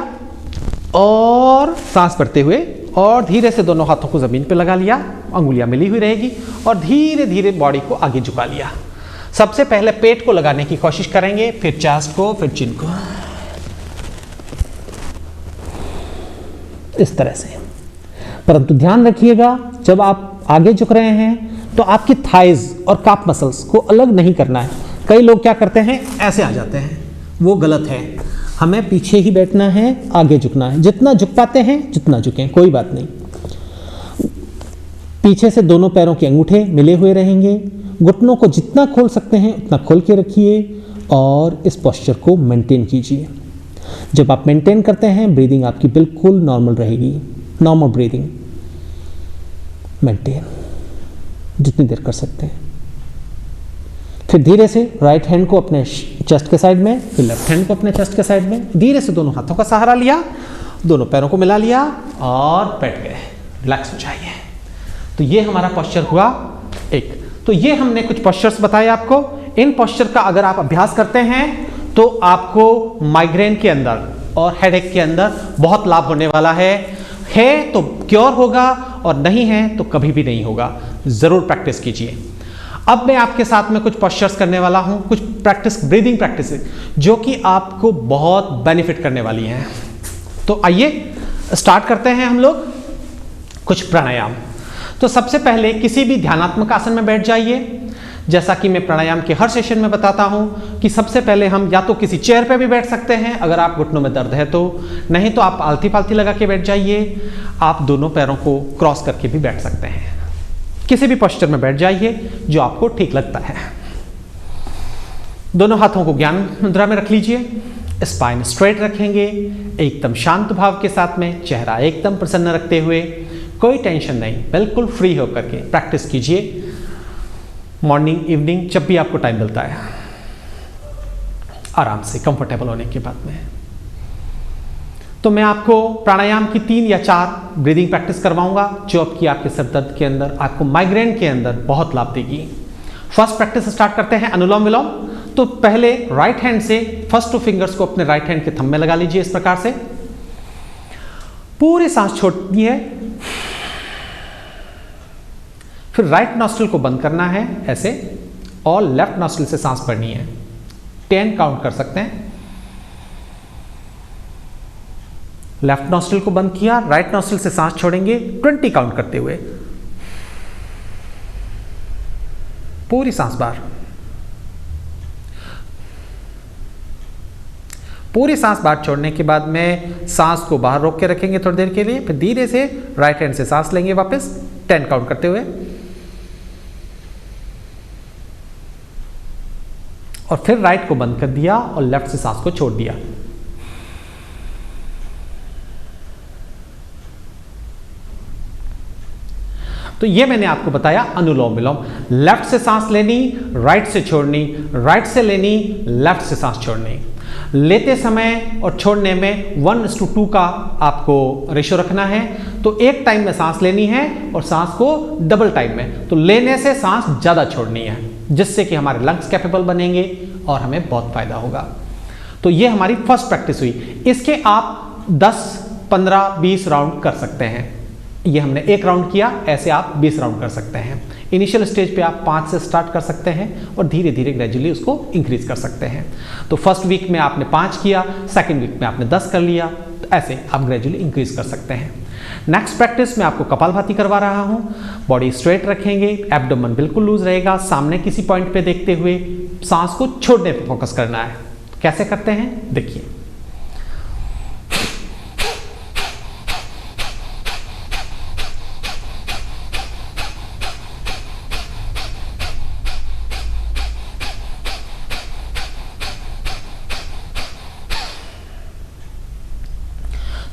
और सांस भरते हुए और धीरे से दोनों हाथों को जमीन पे लगा लिया, अंगुलियां मिली हुई रहेगी और धीरे धीरे बॉडी को आगे झुका लिया। सबसे पहले पेट को लगाने की कोशिश करेंगे, फिर चेस्ट को, फिर चिन को, इस तरह से। परंतु ध्यान रखिएगा जब आप आगे झुक रहे हैं तो आपकी थाइज और काफ मसल्स को अलग नहीं करना है। कई लोग क्या करते हैं, ऐसे आ जाते हैं, वो गलत है। हमें पीछे ही बैठना है, आगे झुकना है। जितना झुक पाते हैं जितना झुकें, कोई बात नहीं। पीछे से दोनों पैरों के अंगूठे मिले हुए रहेंगे। घुटनों को जितना खोल सकते हैं उतना खोल के रखिए और इस पोस्चर को मेंटेन कीजिए। जब आप मेंटेन करते हैं ब्रीदिंग आपकी बिल्कुल नॉर्मल रहेगी। नॉर्मल ब्रीदिंग मेंटेन जितनी देर कर सकते हैं। फिर धीरे से राइट हैंड को अपने चेस्ट के साइड में, फिर लेफ्ट हैंड को अपने चेस्ट के साइड में, धीरे से दोनों हाथों का सहारा लिया, दोनों पैरों को मिला लिया और बैठ गए। रिलैक्स हो जाइए। तो ये हमारा पोस्चर हुआ एक। तो ये हमने कुछ पोस्चर्स बताए आपको। इन पोस्चर का अगर आप अभ्यास करते हैं तो आपको माइग्रेन के अंदर और हेडेक के अंदर बहुत लाभ होने वाला है तो क्योर होगा और नहीं है तो कभी भी नहीं होगा। जरूर प्रैक्टिस कीजिए। अब मैं आपके साथ में कुछ पोस्चर्स करने वाला हूं, कुछ प्रैक्टिस, ब्रीदिंग प्रैक्टिस जो कि आपको बहुत बेनिफिट करने वाली हैं। तो आइए स्टार्ट करते हैं हम लोग कुछ प्राणायाम। तो सबसे पहले किसी भी ध्यानात्मक आसन में बैठ जाइए। जैसा कि मैं प्राणायाम के हर सेशन में बताता हूं कि सबसे पहले हम या तो किसी चेयर पे भी बैठ सकते हैं अगर आप घुटनों में दर्द है तो, नहीं तो आप आलती पालती लगा के बैठ जाइए। आप दोनों पैरों को क्रॉस करके भी बैठ सकते हैं। किसी भी पोस्चर में बैठ जाइए जो आपको ठीक लगता है। दोनों हाथों को ज्ञान मुद्रा में रख लीजिए। स्पाइन स्ट्रेट रखेंगे, एकदम शांत भाव के साथ में, चेहरा एकदम प्रसन्न रखते हुए, कोई टेंशन नहीं, बिल्कुल फ्री होकर के प्रैक्टिस कीजिए। मॉर्निंग इवनिंग जब भी आपको टाइम मिलता है, आराम से कंफर्टेबल होने के बाद में। तो मैं आपको प्राणायाम की 3 या 4 ब्रीदिंग प्रैक्टिस करवाऊंगा जो आपके सिर दर्द के अंदर, आपको माइग्रेन के अंदर बहुत लाभ देगी। फर्स्ट प्रैक्टिस स्टार्ट करते हैं अनुलोम विलोम। तो पहले राइट हैंड से फर्स्ट 2 फिंगर्स को अपने राइट हैंड के थंब में लगा लीजिए। इस प्रकार से पूरी सांस छोड़नी है, फिर राइट नॉस्ट्रिल को बंद करना है ऐसे, और लेफ्ट नॉस्ट्रिल से सांस भरनी है। 10 काउंट कर सकते हैं। लेफ्ट नॉस्ट्रिल को बंद किया, राइट नॉस्ट्रिल से सांस छोड़ेंगे 20 काउंट करते हुए, पूरी सांस बाहर। पूरी सांस बाहर छोड़ने के बाद में सांस को बाहर रोक के रखेंगे थोड़ी देर के लिए, फिर धीरे से राइट हैंड से सांस लेंगे वापस 10 काउंट करते हुए, और फिर राइट को बंद कर दिया और लेफ्ट से सांस को छोड़ दिया। तो ये मैंने आपको बताया अनुलोम विलोम। लेफ्ट से सांस लेनी, राइट से छोड़नी, राइट से लेनी, लेफ्ट से सांस छोड़नी। लेते समय और छोड़ने में 1:2 का आपको रेशो रखना है। तो एक टाइम में सांस लेनी है और सांस को डबल टाइम में। तो लेने से सांस ज़्यादा छोड़नी है, जिससे कि हमारे लंग्स कैपेबल बनेंगे और हमें बहुत फायदा होगा। तो ये हमारी फर्स्ट प्रैक्टिस हुई। इसके आप 10, 15, 20 राउंड कर सकते हैं। ये हमने 1 राउंड किया, ऐसे आप 20 राउंड कर सकते हैं। इनिशियल स्टेज पे आप 5 से स्टार्ट कर सकते हैं और धीरे धीरे ग्रेजुअली उसको इंक्रीज कर सकते हैं। तो फर्स्ट वीक में आपने 5 किया, सेकंड वीक में आपने 10 कर लिया, तो ऐसे आप ग्रेजुअली इंक्रीज कर सकते हैं। नेक्स्ट प्रैक्टिस में आपको कपालभाति करवा रहा हूं। बॉडी स्ट्रेट रखेंगे, एब्डोमेन बिल्कुल लूज रहेगा, सामने किसी पॉइंट पे देखते हुए सांस को छोड़ने पे फोकस करना है। कैसे करते हैं देखिए।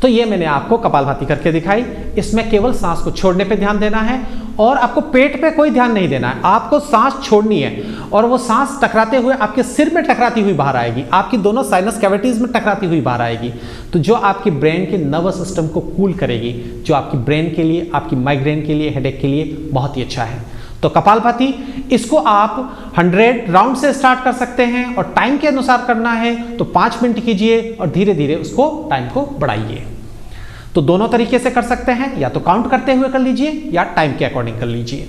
तो ये मैंने आपको कपालभाति करके दिखाई। इसमें केवल सांस को छोड़ने पे ध्यान देना है और आपको पेट पे कोई ध्यान नहीं देना है। आपको सांस छोड़नी है और वो सांस टकराते हुए आपके सिर में टकराती हुई बाहर आएगी, आपकी दोनों साइनस कैविटीज में टकराती हुई बाहर आएगी। तो जो आपकी ब्रेन के नर्वस सिस्टम को कूल करेगी, जो आपकी ब्रेन के लिए, आपकी माइग्रेन के लिए, हेडेक के लिए बहुत ही अच्छा है। तो कपालभाति इसको आप 100 राउंड से स्टार्ट कर सकते हैं और टाइम के अनुसार करना है तो 5 मिनट कीजिए और धीरे धीरे उसको टाइम को बढ़ाइए। तो दोनों तरीके से कर सकते हैं, या तो काउंट करते हुए कर लीजिए या टाइम के अकॉर्डिंग कर लीजिए।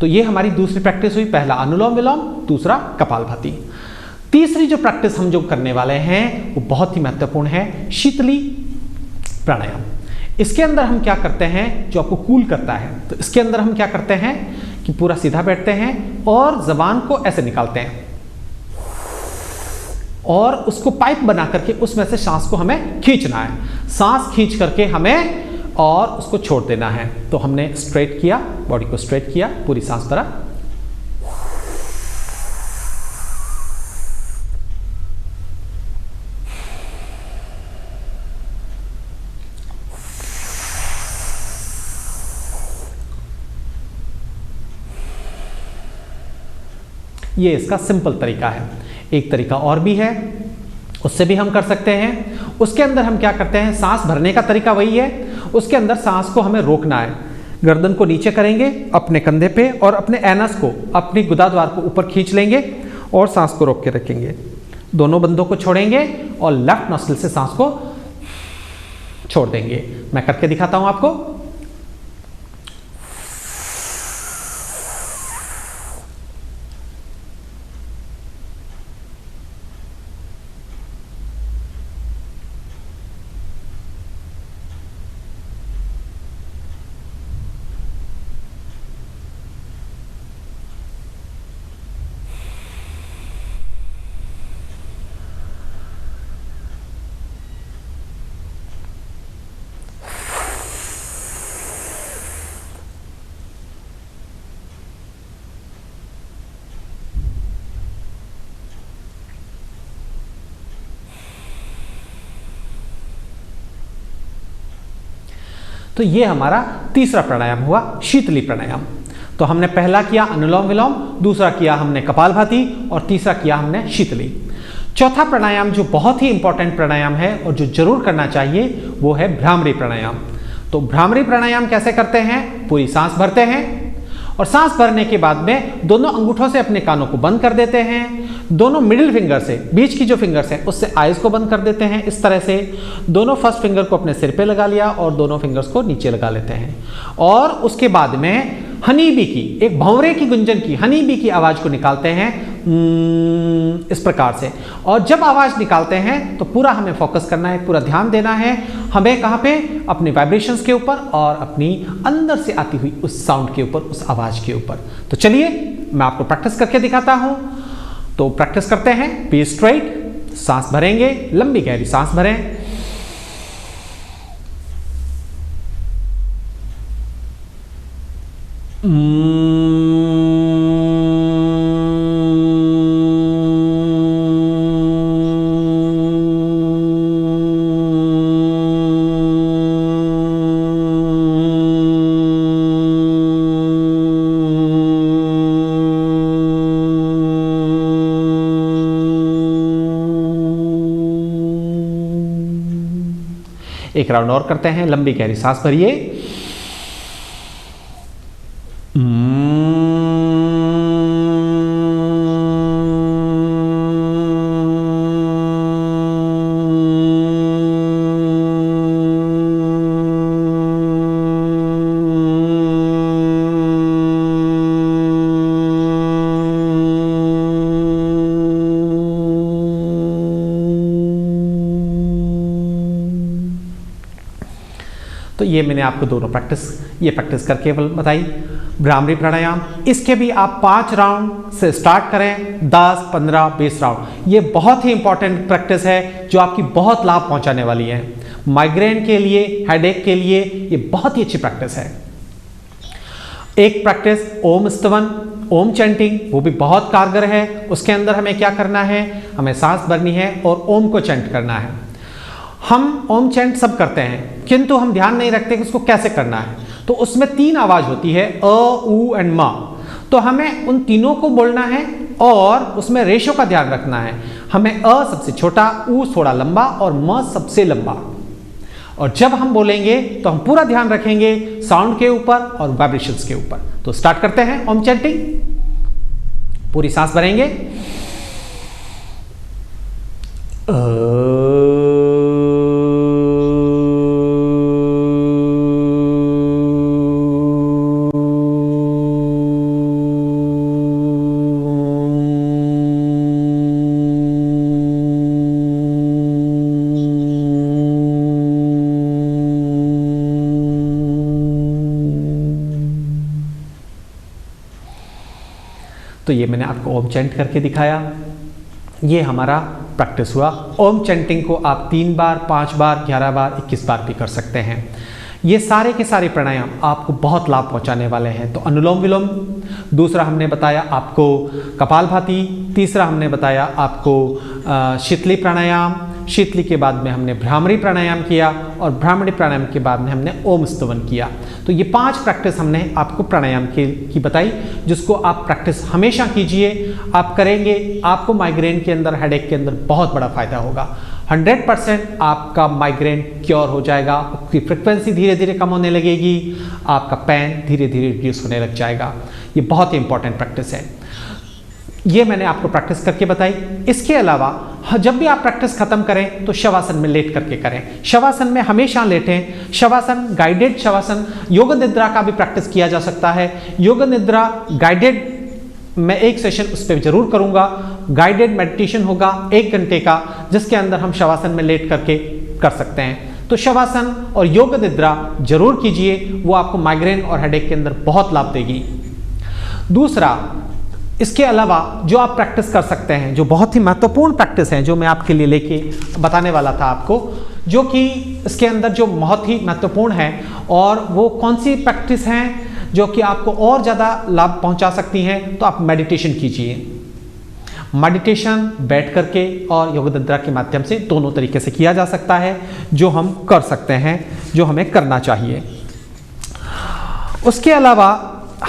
तो ये हमारी दूसरी प्रैक्टिस हुई, पहला अनुलोम विलोम, दूसरा कपालभाति। तीसरी जो प्रैक्टिस हम जो करने वाले हैं वो बहुत ही महत्वपूर्ण है, शीतली प्राणायाम। इसके अंदर हम क्या करते हैं जो आपको कूल करता है। तो इसके अंदर हम क्या करते हैं कि पूरा सीधा बैठते हैं और जबान को ऐसे निकालते हैं और उसको पाइप बना करके उसमें से सांस को हमें खींचना है। सांस खींच करके हमें और उसको छोड़ देना है। तो हमने स्ट्रेट किया, बॉडी को स्ट्रेट किया, पूरी सांस भरा, ये इसका सिंपल तरीका है। एक तरीका और भी है, उससे भी हम कर सकते हैं। उसके अंदर हम क्या करते हैं, सांस भरने का तरीका वही है। उसके अंदर सांस को हमें रोकना है। गर्दन को नीचे करेंगे अपने कंधे पे और अपने एनस को, अपनी गुदाद्वार को ऊपर खींच लेंगे और सांस को रोक के रखेंगे। दोनों बंदों को छोड़ेंगे और लेफ्ट नॉस्ट्रिल से सांस को छोड़ देंगे। मैं करके दिखाता हूं आपको। तो ये हमारा तीसरा प्राणायाम हुआ, शीतली प्राणायाम। तो हमने पहला किया अनुलोम विलोम, दूसरा किया हमने कपालभाति और तीसरा किया हमने शीतली। चौथा प्राणायाम जो बहुत ही इंपॉर्टेंट प्राणायाम है और जो जरूर करना चाहिए वो है भ्रामरी प्राणायाम। तो भ्रामरी प्राणायाम कैसे करते हैं? पूरी सांस भरते हैं और सांस भरने के बाद में दोनों अंगूठों से अपने कानों को बंद कर देते हैं, दोनों मिडिल फिंगर से, बीच की जो फिंगर्स है उससे आईज को बंद कर देते हैं। इस तरह से दोनों फर्स्ट फिंगर को अपने सिर पे लगा लिया और दोनों फिंगर्स को नीचे लगा लेते हैं और उसके बाद में हनी बी की, एक भंवरे की गुंजन की, हनी बी की आवाज को निकालते हैं इस प्रकार से। और जब आवाज निकालते हैं तो पूरा हमें फोकस करना है, पूरा ध्यान देना है हमें कहां पे? अपनी वाइब्रेशंस के ऊपर और अपनी अंदर से आती हुई उस साउंड के ऊपर, उस आवाज के ऊपर। तो चलिए मैं आपको प्रैक्टिस करके दिखाता हूं। तो प्रैक्टिस करते हैं। बी स्ट्रेट, सांस भरेंगे, लंबी गहरी सांस भरें। एक राउंड और करते हैं। लंबी गहरी सांस भरिए। तो ये मैंने आपको दोनों प्रैक्टिस करके बताई। भ्रामरी प्राणायाम, इसके भी आप 5 राउंड से स्टार्ट करें, 10, 15, 20 राउंड। ये बहुत ही इंपॉर्टेंट प्रैक्टिस है जो आपकी बहुत लाभ पहुंचाने वाली है। माइग्रेन के लिए, हेडेक के लिए ये बहुत ही अच्छी प्रैक्टिस है। एक प्रैक्टिस ओम स्तवन, ओम चैंटिंग, वो भी बहुत कारगर है। उसके अंदर हमें क्या करना है? हमें सांस भरनी है और ओम को चैंट करना है। हम ओम चैंट सब करते हैं किंतु हम ध्यान नहीं रखते कि उसको कैसे करना है। तो उसमें 3 आवाज होती है, अ, उ एंड म। तो हमें उन तीनों को बोलना है और उसमें रेशो का ध्यान रखना है। हमें अ सबसे छोटा, उ थोड़ा लंबा और म सबसे लंबा। और जब हम बोलेंगे तो हम पूरा ध्यान रखेंगे साउंड के ऊपर और वाइब्रेशंस के ऊपर। तो स्टार्ट करते हैं ओम चैंटिंग। पूरी सांस भरेंगे। तो ये मैंने आपको ओम चैंट करके दिखाया। ये हमारा प्रैक्टिस हुआ। ओम चैंटिंग को आप 3 बार, 5 बार, 11 बार, 21 बार भी कर सकते हैं। ये सारे के सारे प्राणायाम आपको बहुत लाभ पहुंचाने वाले हैं। तो अनुलोम विलोम, दूसरा हमने बताया आपको कपालभाति, तीसरा हमने बताया आपको शीतली प्राणायाम, शीतली के बाद में हमने भ्रामरी प्राणायाम किया और भ्रामरी प्राणायाम के बाद में हमने ओम स्तवन किया। तो ये 5 प्रैक्टिस हमने आपको प्राणायाम की बताई, जिसको आप प्रैक्टिस हमेशा कीजिए। आप करेंगे, आपको माइग्रेन के अंदर, हेडेक के अंदर बहुत बड़ा फायदा होगा। 100% आपका माइग्रेन क्योर हो जाएगा, उसकी फ्रिक्वेंसी धीरे धीरे कम होने लगेगी, आपका पेन धीरे धीरे रिड्यूस होने लग जाएगा। ये बहुत ही इंपॉर्टेंट प्रैक्टिस है। ये मैंने आपको प्रैक्टिस करके बताई। इसके अलावा जब भी आप प्रैक्टिस खत्म करें तो शवासन में लेट करके करें। शवासन में हमेशा लेटें। शवासन, गाइडेड शवासन, योग निद्रा का भी प्रैक्टिस किया जा सकता है। योग निद्रा गाइडेड, मैं एक सेशन उस पर जरूर करूंगा। गाइडेड मेडिटेशन होगा 1 घंटे का, जिसके अंदर हम शवासन में लेट करके कर सकते हैं। तो शवासन और योग निद्रा जरूर कीजिए, वो आपको माइग्रेन और हेडेक के अंदर बहुत लाभ देगी। दूसरा, इसके अलावा जो आप प्रैक्टिस कर सकते हैं, जो बहुत ही महत्वपूर्ण प्रैक्टिस है, जो मैं आपके लिए लेके बताने वाला था आपको, जो कि इसके अंदर जो बहुत ही महत्वपूर्ण है, और वो कौन सी प्रैक्टिस हैं जो कि आपको और ज़्यादा लाभ पहुंचा सकती हैं। तो आप मेडिटेशन कीजिए। मेडिटेशन बैठ करके और योग निद्रा के माध्यम से दोनों तरीके से किया जा सकता है, जो हम कर सकते हैं, जो हमें करना चाहिए। उसके अलावा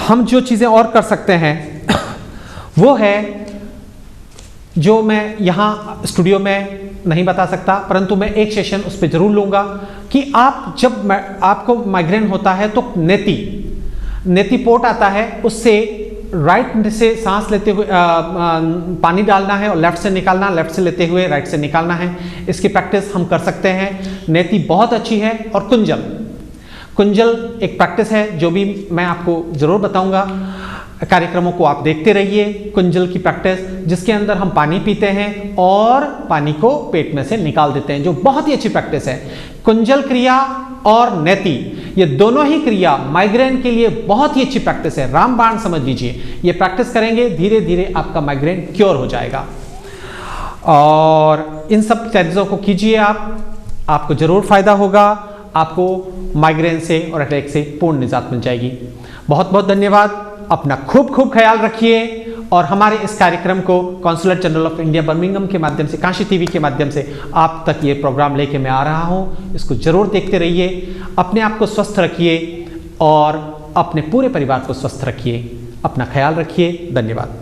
हम जो चीज़ें और कर सकते हैं वो है, जो मैं यहाँ स्टूडियो में नहीं बता सकता, परंतु मैं एक सेशन उस पर जरूर लूँगा कि आप जब आपको माइग्रेन होता है तो नेति पोट आता है, उससे राइट से सांस लेते हुए पानी डालना है और लेफ्ट से निकालना, लेफ्ट से लेते हुए राइट से निकालना है। इसकी प्रैक्टिस हम कर सकते हैं। नेति बहुत अच्छी है। और कुंजल एक प्रैक्टिस है जो भी मैं आपको ज़रूर बताऊंगा। कार्यक्रमों को आप देखते रहिए। कुंजल की प्रैक्टिस जिसके अंदर हम पानी पीते हैं और पानी को पेट में से निकाल देते हैं, जो बहुत ही अच्छी प्रैक्टिस है। कुंजल क्रिया और नेति, ये दोनों ही क्रिया माइग्रेन के लिए बहुत ही अच्छी प्रैक्टिस है। रामबाण समझ लीजिए। ये प्रैक्टिस करेंगे, धीरे धीरे आपका माइग्रेन क्योर हो जाएगा। और इन सब चीज़ों को कीजिए आपको जरूर फायदा होगा। आपको माइग्रेन से और अटैक से पूर्ण निजात मिल जाएगी। बहुत बहुत धन्यवाद। अपना खूब ख्याल रखिए। और हमारे इस कार्यक्रम को consulate general of India Birmingham के माध्यम से, काशी टीवी के माध्यम से आप तक ये प्रोग्राम लेके मैं आ रहा हूँ। इसको जरूर देखते रहिए। अपने आप को स्वस्थ रखिए और अपने पूरे परिवार को स्वस्थ रखिए। अपना ख्याल रखिए। धन्यवाद।